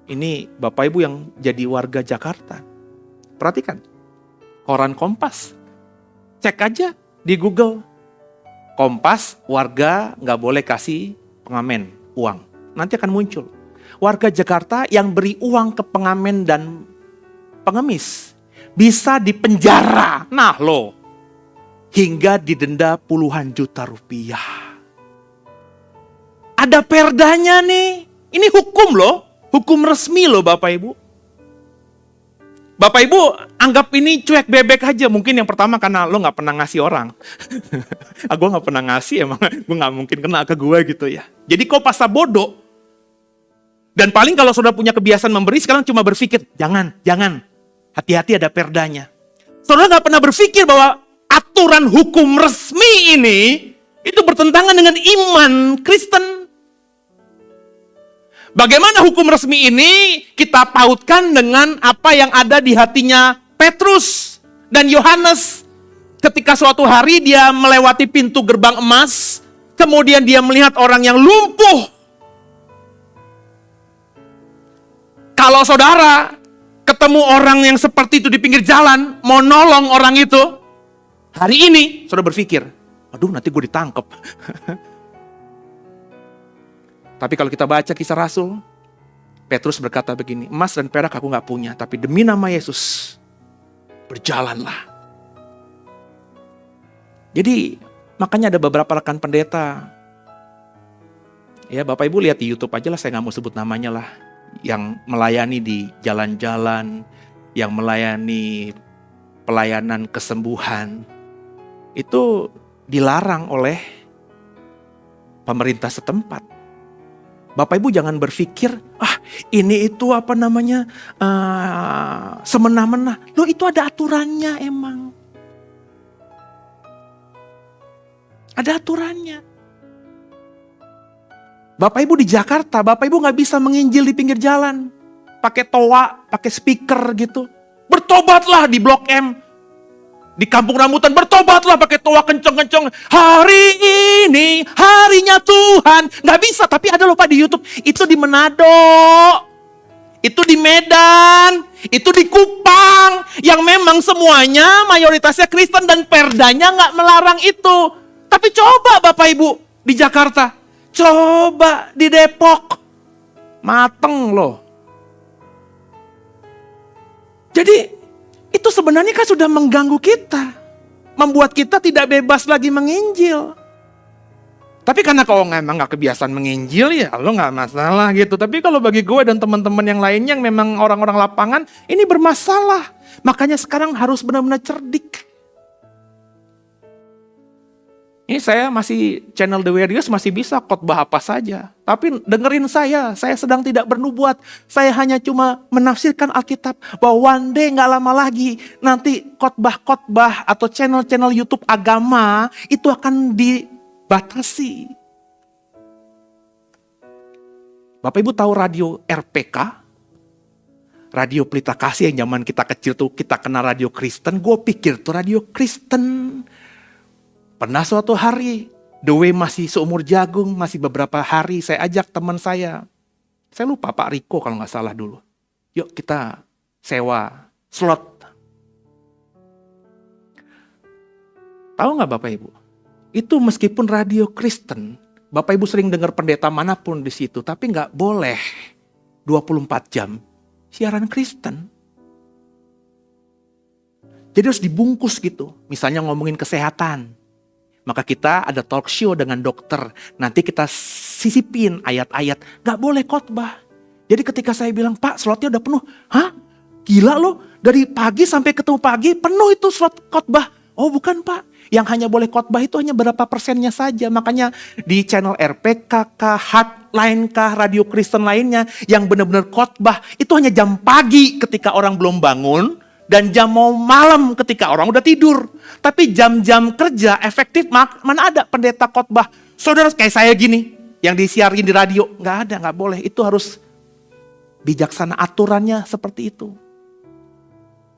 Ini Bapak Ibu yang jadi warga Jakarta. Perhatikan. Koran Kompas. Cek aja di Google. Kompas, warga nggak boleh kasih pengamen uang. Nanti akan muncul. Warga Jakarta yang beri uang ke pengamen dan pengemis bisa dipenjara. Nah loh, hingga didenda puluhan juta rupiah. Ada perdanya nih. Ini hukum loh. Hukum resmi loh Bapak Ibu. Bapak Ibu anggap ini cuek bebek aja. Mungkin yang pertama karena lo gak pernah ngasih orang. Gue gak pernah ngasih, emang gue gak mungkin kena ke gue gitu ya. Jadi kau pasal bodoh. Dan paling kalau sudah punya kebiasaan memberi, sekarang cuma berpikir, jangan. Hati-hati ada perdanya. Saudara gak pernah berpikir bahwa aturan hukum resmi ini itu bertentangan dengan iman Kristen. Bagaimana hukum resmi ini kita pautkan dengan apa yang ada di hatinya Petrus dan Yohanes. Ketika suatu hari dia melewati pintu gerbang emas, kemudian dia melihat orang yang lumpuh. Kalau saudara ketemu orang yang seperti itu di pinggir jalan, mau nolong orang itu, hari ini saudara berpikir, aduh nanti gue ditangkap. Tapi kalau kita baca Kisah Rasul, Petrus berkata begini, emas dan perak aku gak punya, tapi demi nama Yesus, berjalanlah. Jadi makanya ada beberapa rekan pendeta, ya Bapak Ibu lihat di YouTube aja lah, saya gak mau sebut namanya lah, yang melayani di jalan-jalan, yang melayani pelayanan kesembuhan, itu dilarang oleh pemerintah setempat. Bapak Ibu jangan berpikir, ini itu semena-mena. Loh itu ada aturannya emang. Ada aturannya. Bapak Ibu di Jakarta, Bapak Ibu gak bisa menginjil di pinggir jalan. Pakai toa, pakai speaker gitu. Bertobatlah di Blok M. Di Kampung Rambutan, bertobatlah pakai toa kenceng-kenceng. Hari ini, harinya Tuhan. Gak bisa, tapi ada loh Pak di YouTube. Itu di Manado. Itu di Medan. Itu di Kupang. Yang memang semuanya mayoritasnya Kristen dan perdanya gak melarang itu. Tapi coba Bapak Ibu di Jakarta. Coba di Depok. Mateng loh. Jadi itu sebenarnya kan sudah mengganggu kita. Membuat kita tidak bebas lagi menginjil. Tapi karena kau memang gak kebiasaan menginjil ya lo gak masalah gitu. Tapi kalau bagi gue dan teman-teman yang lainnya yang memang orang-orang lapangan, ini bermasalah. Makanya sekarang harus benar-benar cerdik. Ini saya masih channel The Warriors masih bisa khotbah apa saja. Tapi dengerin saya sedang tidak bernubuat. Saya hanya cuma menafsirkan Alkitab. Bahwa one day gak lama lagi nanti khotbah-khotbah atau channel-channel YouTube agama itu akan dibatasi. Bapak Ibu tahu radio RPK? Radio Pelita Kasih yang zaman kita kecil tuh kita kenal radio Kristen. Gue pikir tuh radio Kristen. Pernah suatu hari, The Way masih seumur jagung, masih beberapa hari saya ajak teman saya. Saya lupa Pak Riko kalau nggak salah dulu. Yuk kita sewa slot. Tahu nggak Bapak Ibu? Itu meskipun radio Kristen, Bapak Ibu sering dengar pendeta manapun di situ, tapi nggak boleh 24 jam siaran Kristen. Jadi harus dibungkus gitu. Misalnya ngomongin kesehatan. Maka kita ada talk show dengan dokter. Nanti kita sisipin ayat-ayat. Nggak boleh khotbah. Jadi ketika saya bilang, Pak slotnya udah penuh. Hah? Gila loh, dari pagi sampai ketemu pagi penuh itu slot khotbah. Oh bukan Pak, yang hanya boleh khotbah itu hanya berapa persennya saja. Makanya di channel RPK kah, Heartline kah, radio Kristen lainnya yang benar-benar khotbah itu hanya jam pagi ketika orang belum bangun dan jam mau malam ketika orang udah tidur. Tapi jam-jam kerja efektif mana ada pendeta khotbah. Saudara kayak saya gini yang disiarin di radio, nggak ada, nggak boleh. Itu harus bijaksana aturannya seperti itu.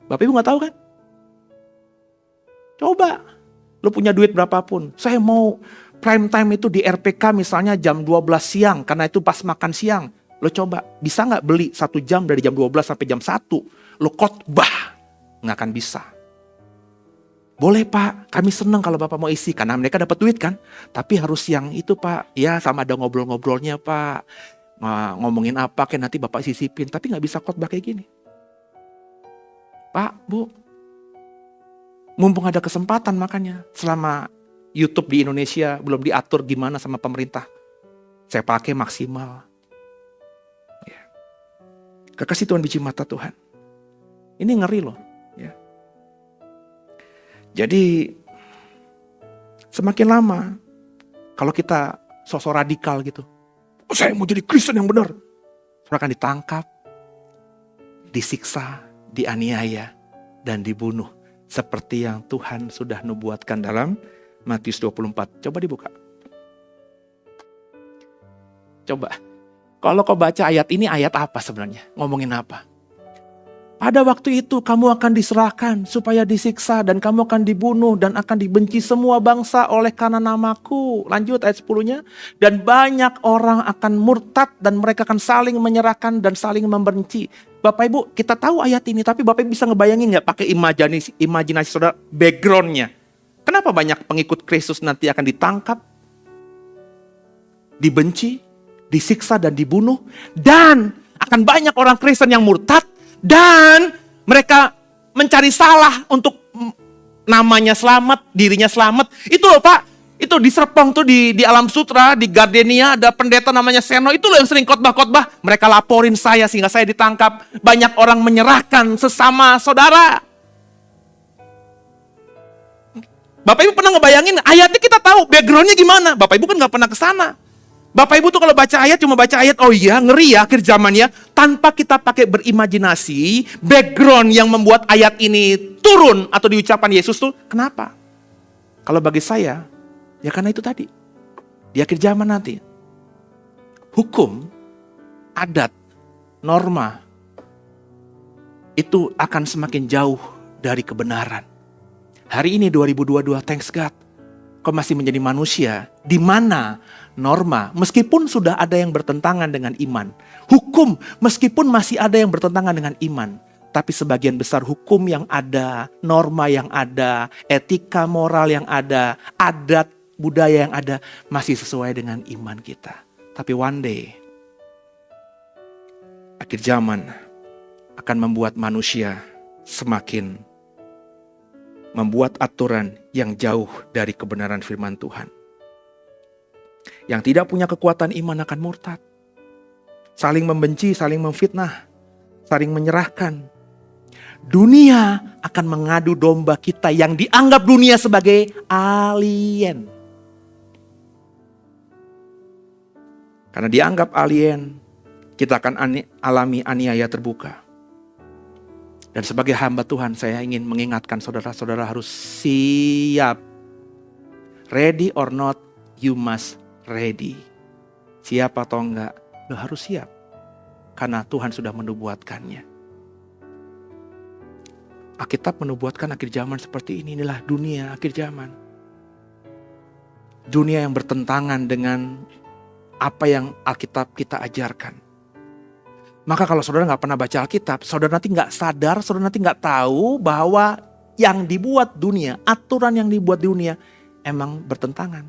Bapak Ibu nggak tahu kan? Coba, lu punya duit berapapun. Saya mau prime time itu di RPK misalnya jam 12 siang, karena itu pas makan siang. Lu coba, bisa gak beli 1 jam dari jam 12 sampai jam 1? Lu khotbah, gak akan bisa. Boleh Pak, kami senang kalau Bapak mau isi, karena mereka dapat duit kan. Tapi harus yang itu Pak, ya sama ada ngobrol-ngobrolnya Pak. Ngomongin apa, kayak nanti Bapak sisipin. Tapi gak bisa khotbah kayak gini. Pak, Bu, mumpung ada kesempatan makanya selama YouTube di Indonesia belum diatur gimana sama pemerintah, saya pakai maksimal. Ya. Kekasih Tuhan biji mata Tuhan, ini ngeri loh. Ya. Jadi semakin lama kalau kita sosok radikal gitu, oh, saya mau jadi Kristen yang benar, saya akan ditangkap, disiksa, dianiaya, dan dibunuh. Seperti yang Tuhan sudah nubuatkan dalam Matius 24. Coba dibuka. Coba. Kalau kau baca ayat ini, ayat apa sebenarnya? Ngomongin apa? Pada waktu itu kamu akan diserahkan supaya disiksa dan kamu akan dibunuh dan akan dibenci semua bangsa oleh karena namaku. Lanjut ayat 10-nya. Dan banyak orang akan murtad dan mereka akan saling menyerahkan dan saling membenci. Bapak Ibu, kita tahu ayat ini, tapi Bapak Ibu bisa ngebayangin nggak pakai imajinasi saudara backgroundnya? Kenapa banyak pengikut Kristus nanti akan ditangkap, dibenci, disiksa dan dibunuh, dan akan banyak orang Kristen yang murtad dan mereka mencari salah untuk namanya selamat, dirinya selamat. Itu loh Pak, itu di Serpong tuh di Alam Sutra, di Gardenia ada pendeta namanya Seno. Itu loh yang sering khotbah-khotbah. Mereka laporin saya sehingga saya ditangkap. Banyak orang menyerahkan sesama saudara. Bapak Ibu pernah ngebayangin ayatnya, kita tahu backgroundnya gimana. Bapak Ibu kan gak pernah ke sana. Bapak Ibu tuh kalau baca ayat cuma baca ayat, oh iya ngeri ya akhir zamannya. Tanpa kita pakai berimajinasi, background yang membuat ayat ini turun atau diucapkan Yesus tuh kenapa? Kalau bagi saya, ya karena itu tadi. Di akhir zaman nanti, hukum, adat, norma, itu akan semakin jauh dari kebenaran. Hari ini 2022, thanks God, kau masih menjadi manusia di mana norma, meskipun sudah ada yang bertentangan dengan iman. Hukum, meskipun masih ada yang bertentangan dengan iman. Tapi sebagian besar hukum yang ada, norma yang ada, etika moral yang ada, adat, budaya yang ada, masih sesuai dengan iman kita. Tapi one day, akhir zaman akan membuat manusia semakin membuat aturan yang jauh dari kebenaran firman Tuhan. Yang tidak punya kekuatan iman akan murtad. Saling membenci, saling memfitnah, saling menyerahkan. Dunia akan mengadu domba kita yang dianggap dunia sebagai alien. Karena dianggap alien, kita akan alami aniaya terbuka. Dan sebagai hamba Tuhan, saya ingin mengingatkan saudara-saudara harus siap. Ready or not, you must ready. Siap atau enggak, lo harus siap. Karena Tuhan sudah menubuatkannya. Alkitab menubuatkan akhir zaman seperti ini. Inilah dunia akhir zaman. Dunia yang bertentangan dengan apa yang Alkitab kita ajarkan. Maka kalau saudara nggak pernah baca Alkitab, saudara nanti nggak sadar, saudara nanti nggak tahu bahwa yang dibuat dunia, aturan yang dibuat dunia emang bertentangan.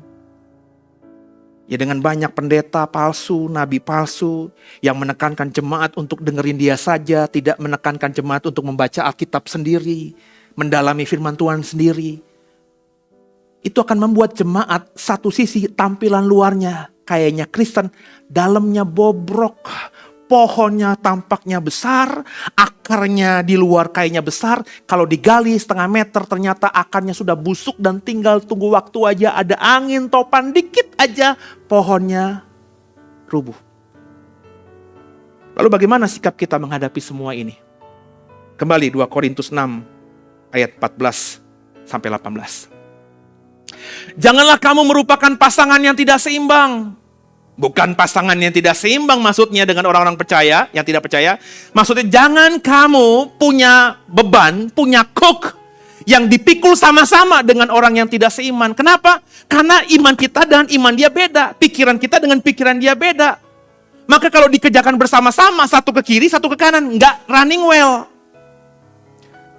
Ya dengan banyak pendeta palsu, nabi palsu yang menekankan jemaat untuk dengerin dia saja, tidak menekankan jemaat untuk membaca Alkitab sendiri, mendalami firman Tuhan sendiri. Itu akan membuat jemaat satu sisi tampilan luarnya kayaknya Kristen, dalamnya bobrok. Pohonnya tampaknya besar, akarnya di luar kayaknya besar. Kalau digali setengah meter ternyata akarnya sudah busuk dan tinggal tunggu waktu aja. Ada angin topan dikit aja pohonnya rubuh. Lalu bagaimana sikap kita menghadapi semua ini? Kembali 2 Korintus 6 ayat 14 sampai 18. Janganlah kamu merupakan pasangan yang tidak seimbang. Bukan pasangan yang tidak seimbang maksudnya dengan orang-orang percaya, yang tidak percaya. Maksudnya jangan kamu punya beban, punya kok yang dipikul sama-sama dengan orang yang tidak seiman. Kenapa? Karena iman kita dan iman dia beda. Pikiran kita dengan pikiran dia beda. Maka kalau dikerjakan bersama-sama, satu ke kiri, satu ke kanan, nggak running well.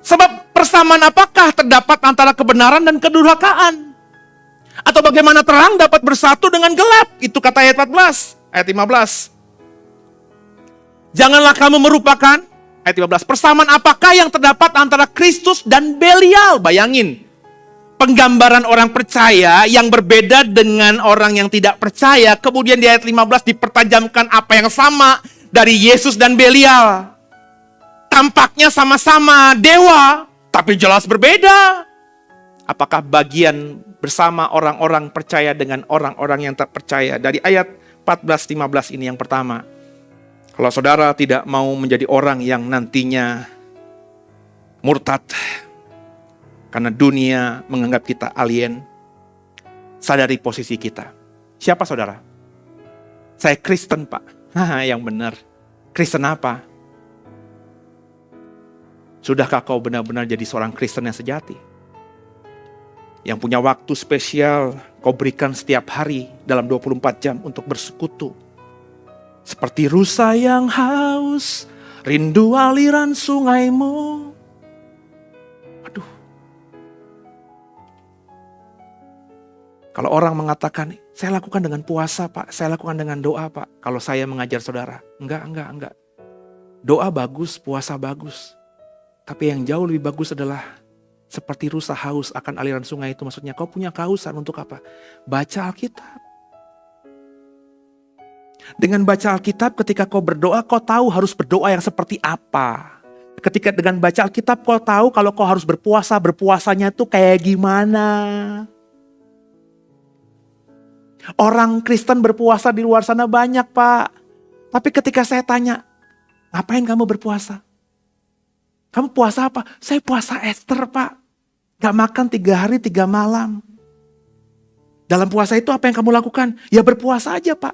Sebab persamaan apakah terdapat antara kebenaran dan kedurhakaan? Atau bagaimana terang dapat bersatu dengan gelap? Itu kata ayat 14, ayat 15. Janganlah kamu merupakan, ayat 15, persamaan apakah yang terdapat antara Kristus dan Belial? Bayangin, penggambaran orang percaya yang berbeda dengan orang yang tidak percaya. Kemudian di ayat 15 dipertajamkan apa yang sama dari Yesus dan Belial. Tampaknya sama-sama dewa, tapi jelas berbeda. Apakah bagian bersama orang-orang percaya dengan orang-orang yang tak percaya? Dari ayat 14-15 ini yang pertama. Kalau saudara tidak mau menjadi orang yang nantinya murtad karena dunia menganggap kita alien, sadari posisi kita. Siapa saudara? Saya Kristen, Pak. Yang benar. Kristen apa? Sudahkah kau benar-benar jadi seorang Kristen yang sejati? Yang punya waktu spesial kau berikan setiap hari dalam 24 jam untuk bersekutu. Seperti rusa yang haus, rindu aliran sungaimu. Aduh. Kalau orang mengatakan, saya lakukan dengan puasa Pak, saya lakukan dengan doa Pak. Kalau saya mengajar saudara, enggak. Doa bagus, puasa bagus. Tapi yang jauh lebih bagus adalah seperti rusa haus akan aliran sungai itu. Maksudnya kau punya kehausan untuk apa? Baca Alkitab. Dengan baca Alkitab ketika kau berdoa, kau tahu harus berdoa yang seperti apa. Ketika dengan baca Alkitab kau tahu kalau kau harus berpuasa, berpuasanya itu kayak gimana. Orang Kristen berpuasa di luar sana banyak Pak. Tapi ketika saya tanya, ngapain kamu berpuasa? Kamu puasa apa? Saya puasa Ester Pak. Gak makan 3 hari 3 malam. Dalam puasa itu apa yang kamu lakukan? Ya berpuasa aja Pak.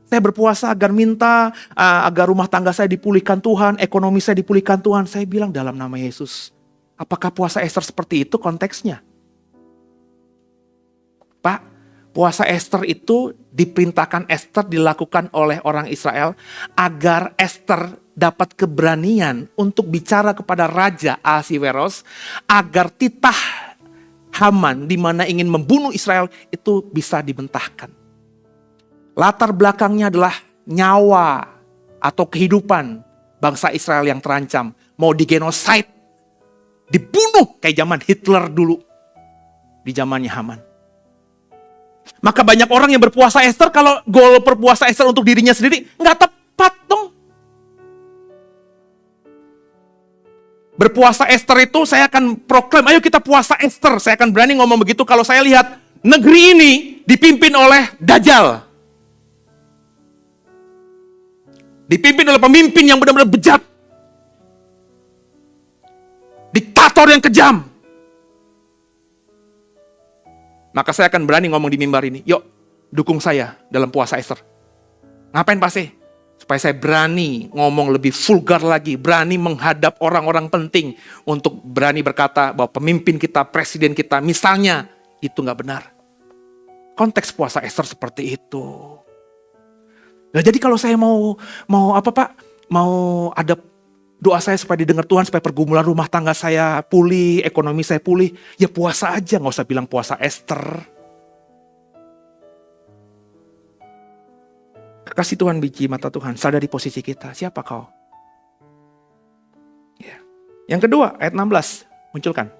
Saya berpuasa agar minta, agar rumah tangga saya dipulihkan Tuhan, ekonomi saya dipulihkan Tuhan. Saya bilang dalam nama Yesus. Apakah puasa Ester seperti itu konteksnya? Pak, puasa Ester itu diperintahkan Ester dilakukan oleh orang Israel agar Ester dapat keberanian untuk bicara kepada Raja Ahasiweros agar titah Haman di mana ingin membunuh Israel itu bisa dibentahkan. Latar belakangnya adalah nyawa atau kehidupan bangsa Israel yang terancam, mau digenosid, dibunuh kayak zaman Hitler dulu di zamannya Haman. Maka banyak orang yang berpuasa Ester, kalau goal berpuasa Ester untuk dirinya sendiri nggak tepat dong. Berpuasa Ester itu saya akan proklaim, ayo kita puasa Ester. Saya akan berani ngomong begitu kalau saya lihat negeri ini dipimpin oleh Dajjal. Dipimpin oleh pemimpin yang benar-benar bejat. Diktator yang kejam. Maka saya akan berani ngomong di mimbar ini, yuk dukung saya dalam puasa Ester. Ngapain pasti? Supaya saya berani ngomong lebih vulgar lagi, berani menghadap orang-orang penting untuk berani berkata bahwa pemimpin kita, presiden kita, misalnya itu nggak benar. Konteks puasa Ester seperti itu. Nah, jadi kalau saya mau apa Pak? Mau ada doa saya supaya didengar Tuhan, supaya pergumulan rumah tangga saya pulih, ekonomi saya pulih, ya puasa aja, nggak usah bilang puasa Ester. Kasih Tuhan biji mata Tuhan, sadari posisi kita. Siapa kau? Ya. Yang kedua, ayat 16, munculkan.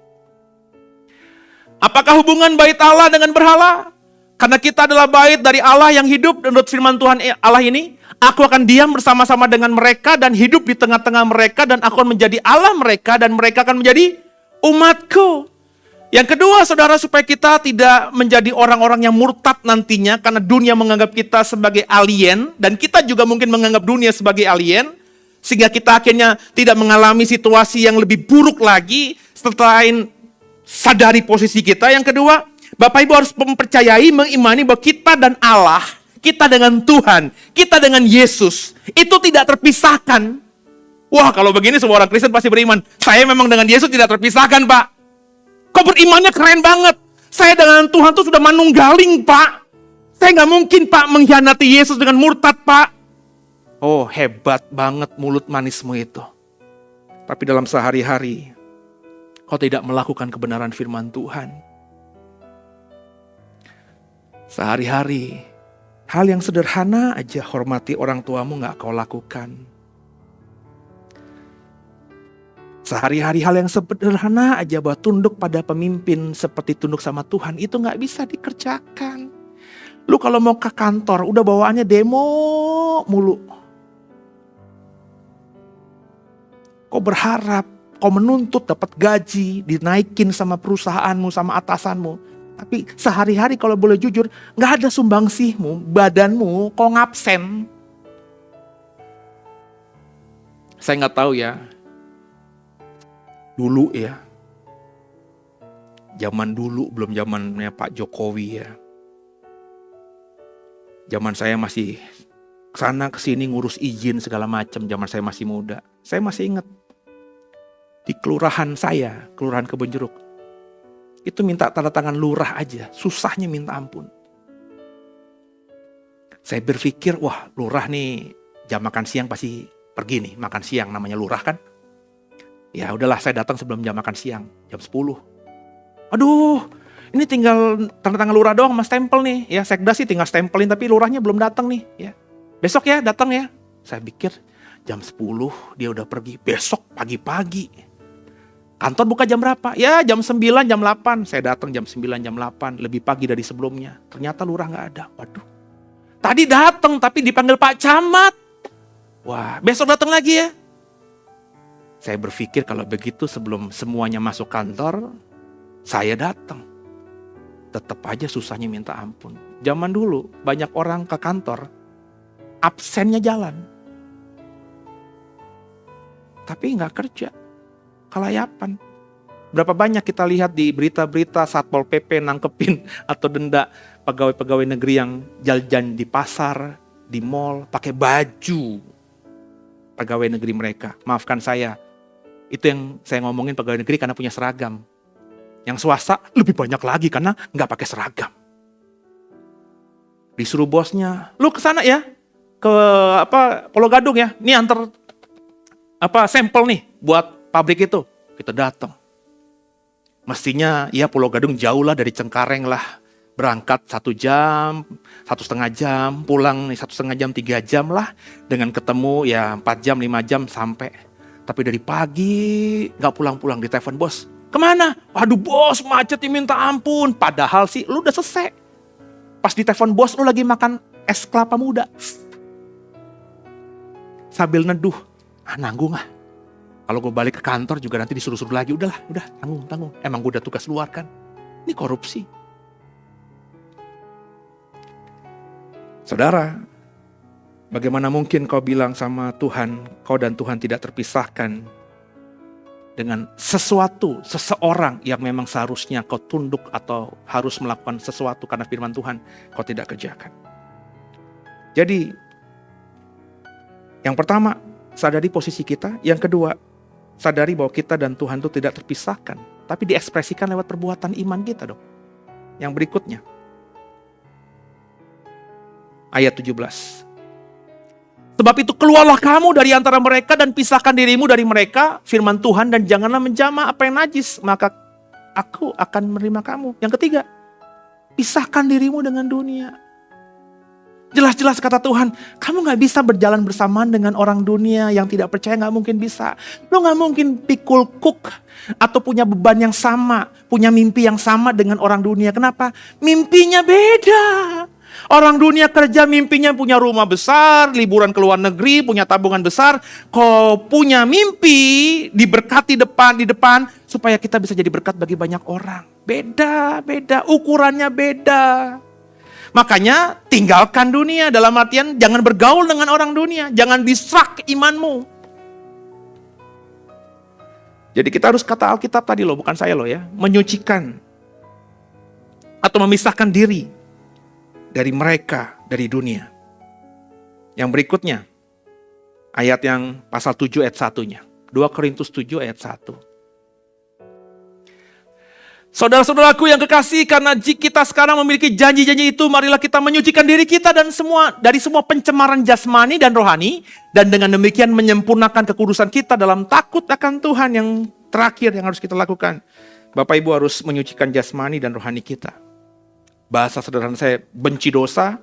Apakah hubungan bait Allah dengan berhala? Karena kita adalah bait dari Allah yang hidup, dan menurut firman Tuhan Allah ini, aku akan diam bersama-sama dengan mereka dan hidup di tengah-tengah mereka, dan aku akan menjadi Allah mereka dan mereka akan menjadi umatku. Yang kedua, saudara, supaya kita tidak menjadi orang-orang yang murtad nantinya karena dunia menganggap kita sebagai alien dan kita juga mungkin menganggap dunia sebagai alien, sehingga kita akhirnya tidak mengalami situasi yang lebih buruk lagi selain sadari posisi kita. Yang kedua, Bapak Ibu harus mempercayai, mengimani bahwa kita dan Allah, kita dengan Tuhan, kita dengan Yesus, itu tidak terpisahkan. Wah, kalau begini semua orang Kristen pasti beriman. Saya memang dengan Yesus tidak terpisahkan, Pak. Kok berimannya keren banget. Saya dengan Tuhan tuh sudah manunggaling, Pak. Saya nggak mungkin, Pak, mengkhianati Yesus dengan murtad, Pak. Oh, hebat banget mulut manismu itu. Tapi dalam sehari-hari, kau tidak melakukan kebenaran firman Tuhan. Sehari-hari, hal yang sederhana aja, hormati orang tuamu nggak kau lakukan. Sehari-hari hal yang sederhana aja, bahwa tunduk pada pemimpin seperti tunduk sama Tuhan, itu gak bisa dikerjakan. Lu kalau mau ke kantor, udah bawaannya demo mulu. Kau berharap, kau menuntut dapat gaji, dinaikin sama perusahaanmu, sama atasanmu. Tapi sehari-hari kalau boleh jujur, gak ada sumbangsihmu, badanmu, kau ngabsen. Saya gak tahu ya. Dulu ya, zaman dulu belum zamannya Pak Jokowi ya. Zaman saya masih kesana kesini ngurus izin segala macam, zaman saya masih muda. Saya masih ingat di kelurahan saya, kelurahan Kebonjeruk, itu minta tanda tangan lurah aja, susahnya minta ampun. Saya berpikir, wah lurah nih jam makan siang pasti pergi nih, makan siang namanya lurah kan. Ya udahlah, saya datang sebelum jam makan siang, jam 10. Aduh, ini tinggal tanda tangan lurah doang sama stempel nih. Ya, sekda sih tinggal stempelin, tapi lurahnya belum datang nih. Ya, besok ya datang ya. Saya pikir jam 10 dia udah pergi. Besok pagi-pagi. Kantor buka jam berapa? Ya jam 9, jam 8. Saya datang jam 9, jam 8. Lebih pagi dari sebelumnya. Ternyata lurah gak ada. Waduh. Tadi datang tapi dipanggil Pak Camat. Wah, besok datang lagi ya. Saya berpikir kalau begitu sebelum semuanya masuk kantor, saya datang. Tetap aja susahnya minta ampun. Zaman dulu banyak orang ke kantor, absennya jalan. Tapi nggak kerja, kelayapan. Berapa banyak kita lihat di berita-berita Satpol PP nangkepin atau denda pegawai-pegawai negeri yang jalan di pasar, di mall, pakai baju pegawai negeri mereka. Maafkan saya. Itu yang saya ngomongin pegawai negeri karena punya seragam. Yang swasta lebih banyak lagi karena nggak pakai seragam. Disuruh bosnya, lu kesana ya, ke Pulau Gadung ya, ini antar sampel nih buat pabrik itu. Kita datang. Mestinya ya Pulau Gadung jauh lah dari Cengkareng lah. Berangkat 1 jam, 1,5 jam, pulang nih 1,5 jam, 3 jam lah. Dengan ketemu ya 4 jam, 5 jam sampai. Tapi dari pagi gak pulang-pulang, di telepon bos. Kemana? Aduh bos, macetnya minta ampun. Padahal sih lu udah selesai. Pas di telepon bos, lu lagi makan es kelapa muda. Sambil neduh, nanggung ah. Kalau gue balik ke kantor juga nanti disuruh-suruh lagi. Udah tanggung. Emang gue udah tugas luar kan. Ini korupsi. Saudara, bagaimana mungkin kau bilang sama Tuhan, kau dan Tuhan tidak terpisahkan dengan seseorang yang memang seharusnya kau tunduk atau harus melakukan sesuatu karena firman Tuhan, kau tidak kerjakan. Jadi, Yang pertama, sadari posisi kita. Yang kedua, sadari bahwa kita dan Tuhan itu tidak terpisahkan, tapi diekspresikan lewat perbuatan iman kita dong. Yang berikutnya, ayat 17. Sebab itu keluarlah kamu dari antara mereka dan pisahkan dirimu dari mereka, firman Tuhan, dan janganlah menjamah apa yang najis, maka aku akan menerima kamu. Yang ketiga, pisahkan dirimu dengan dunia. Jelas-jelas kata Tuhan, kamu gak bisa berjalan bersamaan dengan orang dunia yang tidak percaya, gak mungkin bisa. Lo gak mungkin pikul kuk atau punya beban yang sama, punya mimpi yang sama dengan orang dunia. Kenapa? Mimpinya beda. Orang dunia kerja mimpinya punya rumah besar, liburan ke luar negeri, punya tabungan besar. Kau punya mimpi diberkati di depan supaya kita bisa jadi berkat bagi banyak orang. Beda, ukurannya beda. Makanya tinggalkan dunia, dalam artian jangan bergaul dengan orang dunia, jangan distract imanmu. Jadi kita harus kata Alkitab tadi loh, bukan saya loh ya, menyucikan atau memisahkan diri dari mereka, dari dunia. Yang berikutnya, ayat yang pasal 7 ayat 1-nya. 2 Korintus 7 ayat 1. Saudara-saudaraku yang kekasih, karena kita sekarang memiliki janji-janji itu, marilah kita menyucikan diri kita dan dari semua pencemaran jasmani dan rohani, dan dengan demikian menyempurnakan kekudusan kita dalam takut akan Tuhan. Yang terakhir yang harus kita lakukan, Bapak Ibu harus menyucikan jasmani dan rohani kita. Bahasa sederhana saya, benci dosa,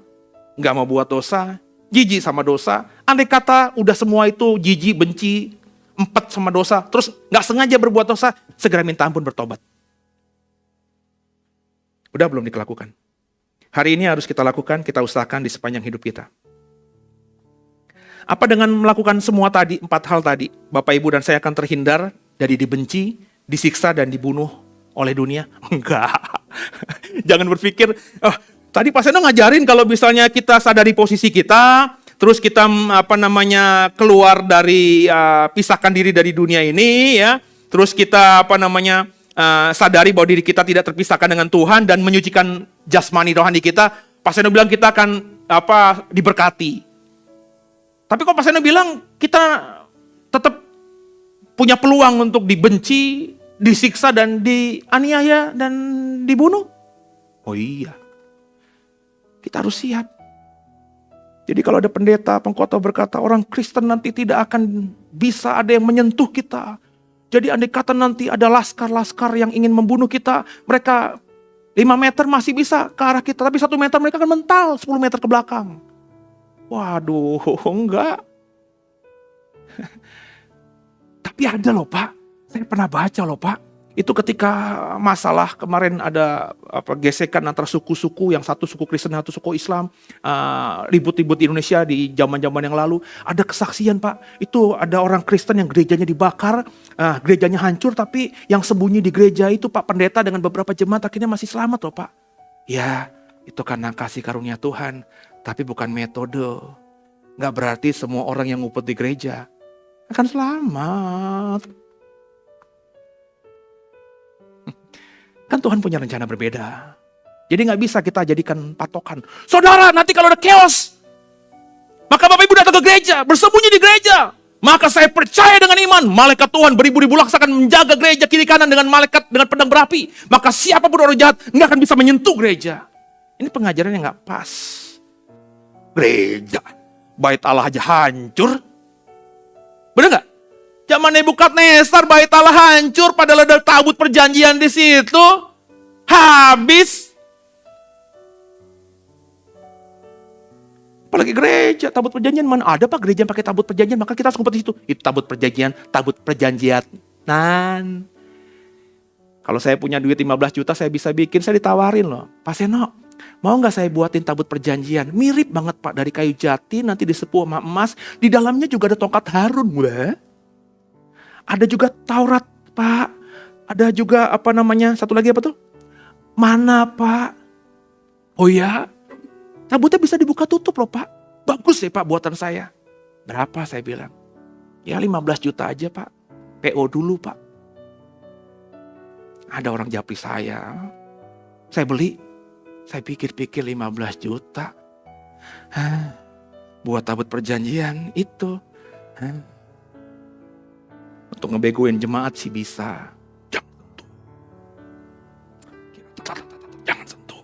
gak mau buat dosa, jijik sama dosa. Andai kata udah semua itu jijik, benci, empat sama dosa, terus gak sengaja berbuat dosa, segera minta ampun, bertobat. Udah belum dilakukan? Hari ini harus kita lakukan, kita usahakan di sepanjang hidup kita. Apa dengan melakukan semua tadi, 4 hal tadi, Bapak Ibu dan saya akan terhindar dari dibenci, disiksa, dan dibunuh oleh dunia? Enggak. Jangan berpikir, tadi Pak Seno ngajarin kalau misalnya kita sadari posisi kita, terus kita keluar dari, pisahkan diri dari dunia ini, ya. Terus kita sadari bahwa diri kita tidak terpisahkan dengan Tuhan dan menyucikan jasmani rohani kita. Pak Seno bilang kita akan diberkati. Tapi kok Pak Seno bilang kita tetap punya peluang untuk dibenci, disiksa, dan dianiaya, dan dibunuh? Oh iya, kita harus siap. Jadi kalau ada pendeta, pengkhotbah berkata orang Kristen nanti tidak akan bisa ada yang menyentuh kita. Jadi andai kata nanti ada laskar-laskar yang ingin membunuh kita, mereka 5 meter masih bisa ke arah kita, tapi 1 meter mereka akan mental 10 meter ke belakang. Waduh, enggak. Tapi ada loh Pak, saya pernah baca loh Pak. Itu ketika masalah kemarin ada gesekan antara suku-suku, yang satu suku Kristen, satu suku Islam, ribut-ribut di Indonesia di zaman-zaman yang lalu. Ada kesaksian Pak, itu ada orang Kristen yang gerejanya dibakar, gerejanya hancur, tapi yang sembunyi di gereja itu Pak pendeta dengan beberapa jemaat akhirnya masih selamat loh Pak. Ya, itu karena kasih karunia Tuhan, tapi bukan metode. Gak berarti semua orang yang ngupet di gereja akan selamat. Kan Tuhan punya rencana berbeda. Jadi gak bisa kita jadikan patokan. Saudara, nanti kalau ada chaos, maka Bapak Ibu datang ke gereja, bersembunyi di gereja. Maka saya percaya dengan iman, malaikat Tuhan beribu-ribu laksa akan menjaga gereja kiri kanan dengan malaikat, dengan pedang berapi. Maka siapapun orang jahat gak akan bisa menyentuh gereja. Ini pengajaran yang gak pas. Gereja, bait Allah aja hancur. Benar gak? Zaman Nebukadnezar bait Allah hancur, padahal ada tabut perjanjian di situ. Habis. Apalagi gereja, tabut perjanjian mana ada Pak gereja yang pakai tabut perjanjian, maka kita harus ngumpet di situ. Itu tabut perjanjian. Kalau saya punya duit 15 juta saya bisa bikin, saya ditawarin loh. Pak Seno, mau gak saya buatin tabut perjanjian? Mirip banget Pak, dari kayu jati, nanti disepuh sama emas. Di dalamnya juga ada tongkat Harun. Ada juga Taurat Pak. Ada juga satu lagi apa tuh? Mana Pak? Oh ya, tabutnya bisa dibuka tutup loh Pak. Bagus ya Pak buatan saya. Berapa saya bilang? Ya 15 juta aja Pak. PO dulu Pak. Ada orang japri saya. Saya beli. Saya pikir-pikir 15 juta. Buat tabut perjanjian itu. Hah? Untuk ngebegoin jemaat sih bisa. Jangan sentuh. Jangan sentuh.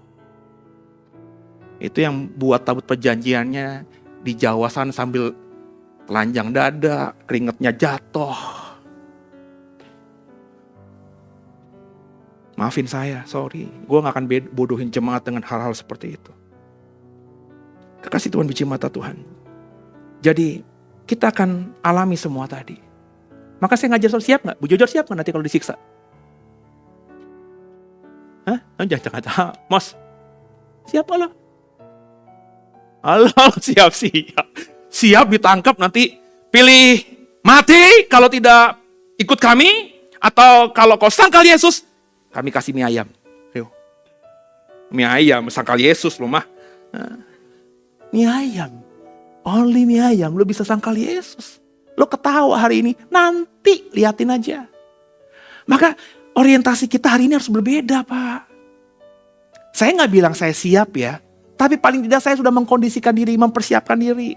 Itu yang buat tabut perjanjiannya di Jawa sana sambil telanjang dada, keringetnya jatuh. Maafin saya, sorry. Gue gak akan bodohin jemaat dengan hal-hal seperti itu. Kekasih Tuhan, biji mata Tuhan. Jadi kita akan alami semua tadi. Maka saya ngajar soal siap gak? Bu Jojor siap gak nanti kalau disiksa? Hah? Jangan. Mas, siap Allah. Allah siap. Siap ditangkap nanti. Pilih mati kalau tidak ikut kami. Atau kalau kau sangkal Yesus, kami kasih mie ayam. Ayo. Mie ayam, sangkal Yesus loh mah. Mie ayam. Only mie ayam, lo bisa sangkal Yesus. Lo ketawa hari ini, nanti liatin aja. Maka orientasi kita hari ini harus berbeda, Pak. Saya gak bilang saya siap ya, tapi paling tidak saya sudah mengkondisikan diri, mempersiapkan diri.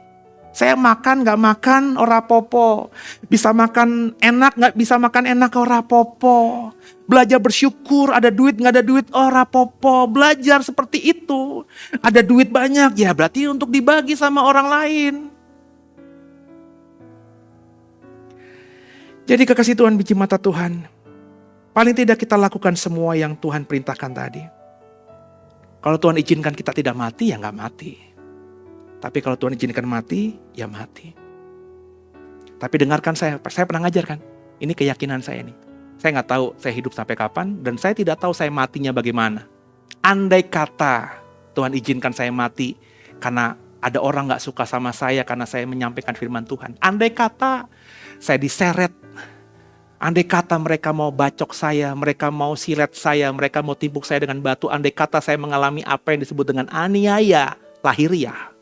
Saya makan gak makan ora popo. Bisa makan enak gak bisa makan enak ora popo. Belajar bersyukur, ada duit gak ada duit ora popo. Belajar seperti itu. Ada duit banyak, ya berarti untuk dibagi sama orang lain. Jadi kekasih Tuhan, biji mata Tuhan, paling tidak kita lakukan semua yang Tuhan perintahkan tadi. Kalau Tuhan izinkan kita tidak mati, ya gak mati. Tapi kalau Tuhan izinkan mati, ya mati. Tapi dengarkan saya pernah ngajar kan? Ini keyakinan saya nih. Saya gak tahu saya hidup sampai kapan, dan saya tidak tahu saya matinya bagaimana. Andai kata Tuhan izinkan saya mati, karena ada orang gak suka sama saya, karena saya menyampaikan firman Tuhan. Andai kata saya diseret, andai kata mereka mau bacok saya, mereka mau silet saya, mereka mau timpuk saya dengan batu, andai kata saya mengalami apa yang disebut dengan aniaya lahiriah.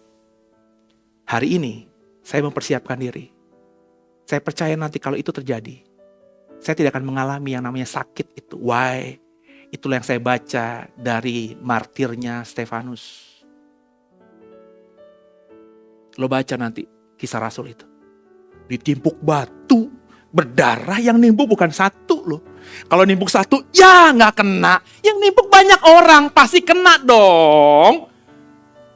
Hari ini saya mempersiapkan diri. Saya percaya nanti kalau itu terjadi, saya tidak akan mengalami yang namanya sakit itu. Why? Itulah yang saya baca dari martirnya Stefanus. Lo baca nanti kisah Rasul itu. Ditimpuk batu, berdarah, yang nimpuk bukan satu loh. Kalau nimpuk satu, ya nggak kena. Yang nimpuk banyak orang, pasti kena dong.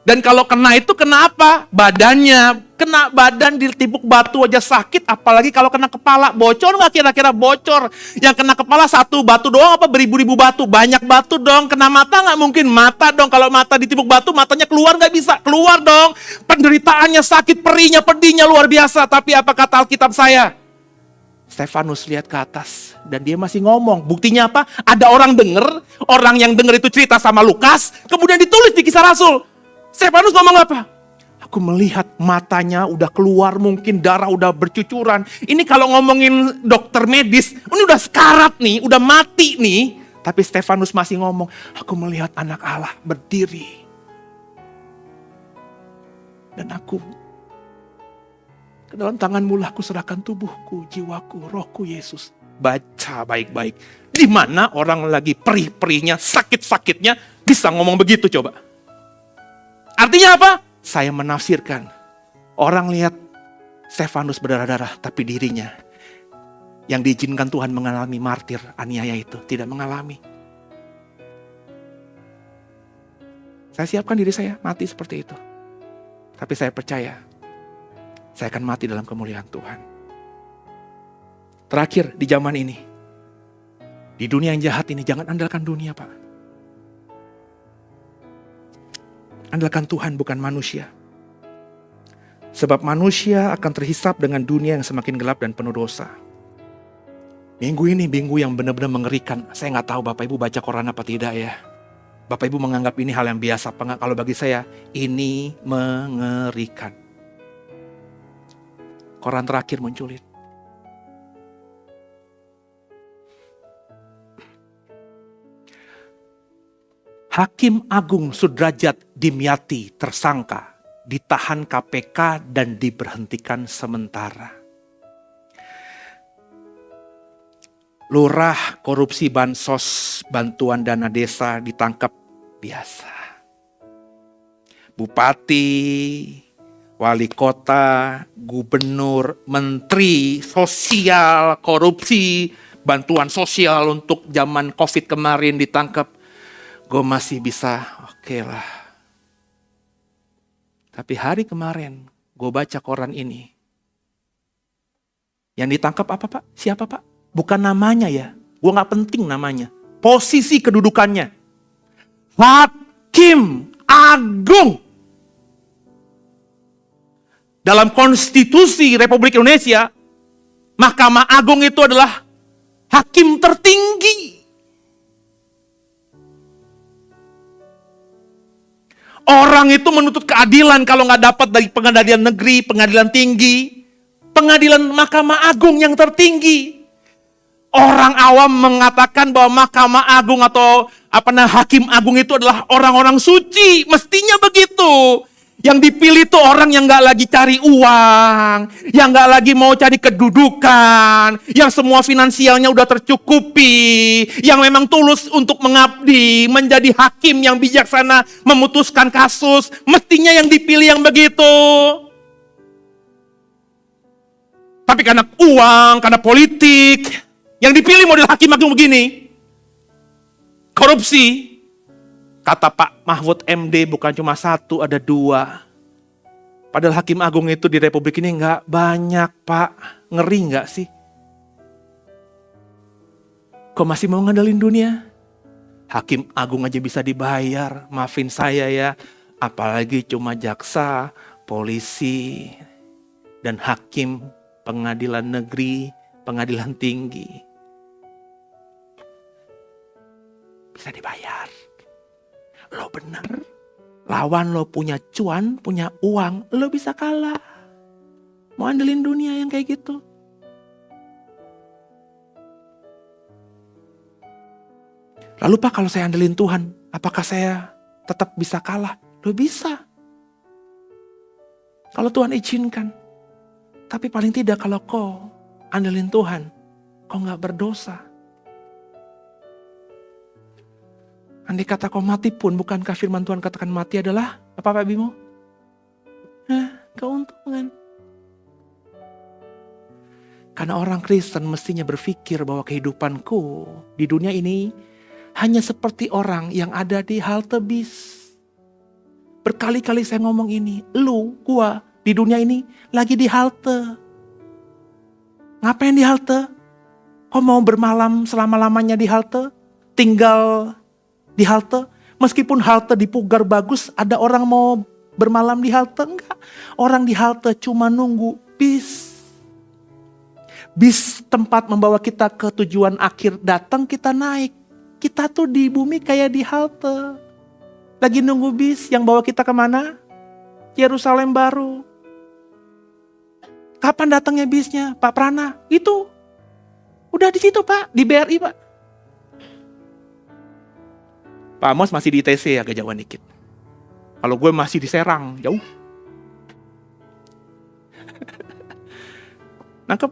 Dan kalau kena itu kenapa? Badannya. Kena badan ditimpuk batu aja sakit, apalagi kalau kena kepala. Bocor nggak kira-kira bocor? Yang kena kepala satu batu doang apa beribu-ribu batu? Banyak batu dong. Kena mata nggak mungkin? Mata dong. Kalau mata ditimpuk batu, matanya keluar nggak bisa? Keluar dong. Penderitaannya sakit, perihnya, pedihnya luar biasa. Tapi apa kata Alkitab saya? Stefanus lihat ke atas dan dia masih ngomong. Buktinya apa? Ada orang denger. Orang yang denger itu cerita sama Lukas. Kemudian ditulis di Kisah Rasul. Stefanus ngomong apa? Aku melihat matanya udah keluar, mungkin darah udah bercucuran. Ini kalau ngomongin dokter medis, ini udah sekarat nih, udah mati nih. Tapi Stefanus masih ngomong, aku melihat anak Allah berdiri. Dan aku, ke dalam tanganmu lah aku serahkan tubuhku, jiwaku, rohku Yesus. Baca baik-baik. Di mana orang lagi perih-perihnya, sakit-sakitnya, bisa ngomong begitu coba. Artinya apa? Saya menafsirkan. Orang lihat Stefanus berdarah-darah, tapi dirinya yang diizinkan Tuhan mengalami martir, aniaya itu, tidak mengalami. Saya siapkan diri saya mati seperti itu. Tapi saya percaya, saya akan mati dalam kemuliaan Tuhan. Terakhir di zaman ini, di dunia yang jahat ini, jangan andalkan dunia, Pak. Andalkan Tuhan, bukan manusia. Sebab manusia akan terhisap dengan dunia yang semakin gelap dan penuh dosa. Minggu ini minggu yang benar-benar mengerikan. Saya nggak tahu Bapak Ibu baca koran apa tidak ya. Bapak Ibu menganggap ini hal yang biasa apa enggak? Kalau bagi saya, ini mengerikan. Koran terakhir muncul itu. Hakim Agung Sudrajat Dimyati tersangka, ditahan KPK dan diberhentikan sementara. Lurah korupsi bansos, bantuan dana desa ditangkap biasa. Bupati, wali kota, gubernur, menteri, sosial, korupsi, bantuan sosial untuk zaman COVID kemarin ditangkap. Gue masih bisa, oke lah. Tapi hari kemarin gue baca koran ini. Yang ditangkap apa Pak? Siapa Pak? Bukan namanya ya. Gue gak penting namanya. Posisi kedudukannya. Hakim Agung. Dalam konstitusi Republik Indonesia, Mahkamah Agung itu adalah hakim tertinggi. Orang itu menuntut keadilan kalau nggak dapat dari pengadilan negeri, pengadilan tinggi, pengadilan Mahkamah Agung yang tertinggi. Orang awam mengatakan bahwa Mahkamah Agung atau Hakim Agung itu adalah orang-orang suci, mestinya begitu. Yang dipilih itu orang yang gak lagi cari uang, yang gak lagi mau cari kedudukan, yang semua finansialnya udah tercukupi, yang memang tulus untuk mengabdi, menjadi hakim yang bijaksana, memutuskan kasus. Mestinya yang dipilih yang begitu. Tapi karena uang, karena politik, yang dipilih model hakim agung begini. Korupsi. Kata Pak Mahfud MD bukan cuma satu, ada dua. Padahal hakim agung itu di Republik ini nggak banyak Pak. Ngeri nggak sih? Kok masih mau ngandelin dunia? Hakim agung aja bisa dibayar, maafin saya ya. Apalagi cuma jaksa, polisi, dan hakim pengadilan negeri, pengadilan tinggi. Bisa dibayar. Lo bener, lawan lo punya cuan, punya uang, lo bisa kalah. Mau andelin dunia yang kayak gitu. Lalu Pak, kalau saya andelin Tuhan, apakah saya tetap bisa kalah? Lo bisa. Kalau Tuhan izinkan. Tapi paling tidak kalau kau andelin Tuhan, kau gak berdosa. Andai kata kau mati pun, bukankah firman Tuhan katakan mati adalah apa Pak Bimo? Keuntungan. Karena orang Kristen mestinya berpikir bahwa kehidupanku di dunia ini hanya seperti orang yang ada di halte bis. Berkali-kali saya ngomong ini, gua di dunia ini lagi di halte. Ngapain di halte? Kau mau bermalam selama-lamanya di halte? Tinggal di halte, meskipun halte dipugar bagus, ada orang mau bermalam di halte? Enggak. Orang di halte cuma nunggu bis. Bis tempat membawa kita ke tujuan akhir datang, kita naik. Kita tuh di bumi kayak di halte. Lagi nunggu bis yang bawa kita kemana? Yerusalem baru. Kapan datangnya bisnya? Pak Prana, itu. Udah di situ Pak, di BRI Pak. Pak Amos masih di ITC agak jauhan dikit. Kalau gue masih di Serang, jauh. Nangkep.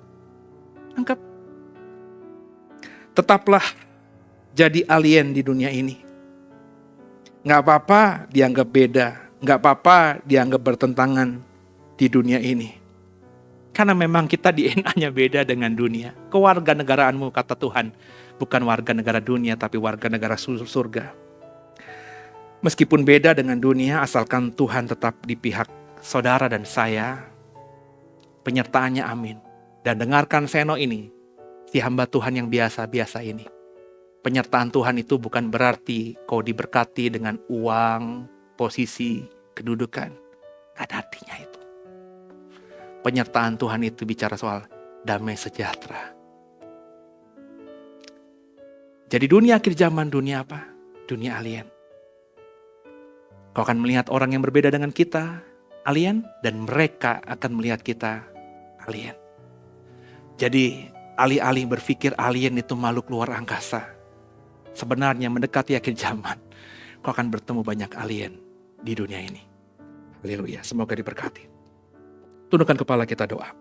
Tetaplah jadi alien di dunia ini. Gak apa-apa dianggap beda. Gak apa-apa dianggap bertentangan di dunia ini. Karena memang kita DNA-nya beda dengan dunia. Kewarganegaraanmu kata Tuhan, bukan warga negara dunia tapi warga negara surga. Meskipun beda dengan dunia, asalkan Tuhan tetap di pihak saudara dan saya, penyertaannya amin. Dan dengarkan Seno ini, si hamba Tuhan yang biasa-biasa ini. Penyertaan Tuhan itu bukan berarti kau diberkati dengan uang, posisi, kedudukan. Gak ada artinya itu. Penyertaan Tuhan itu bicara soal damai sejahtera. Jadi dunia akhir zaman, dunia apa? Dunia alien. Kau akan melihat orang yang berbeda dengan kita, alien, dan mereka akan melihat kita, alien. Jadi, alih-alih berpikir alien itu makhluk luar angkasa, sebenarnya mendekati akhir zaman, kau akan bertemu banyak alien di dunia ini. Haleluya, semoga diberkati. Tundukkan kepala kita doa.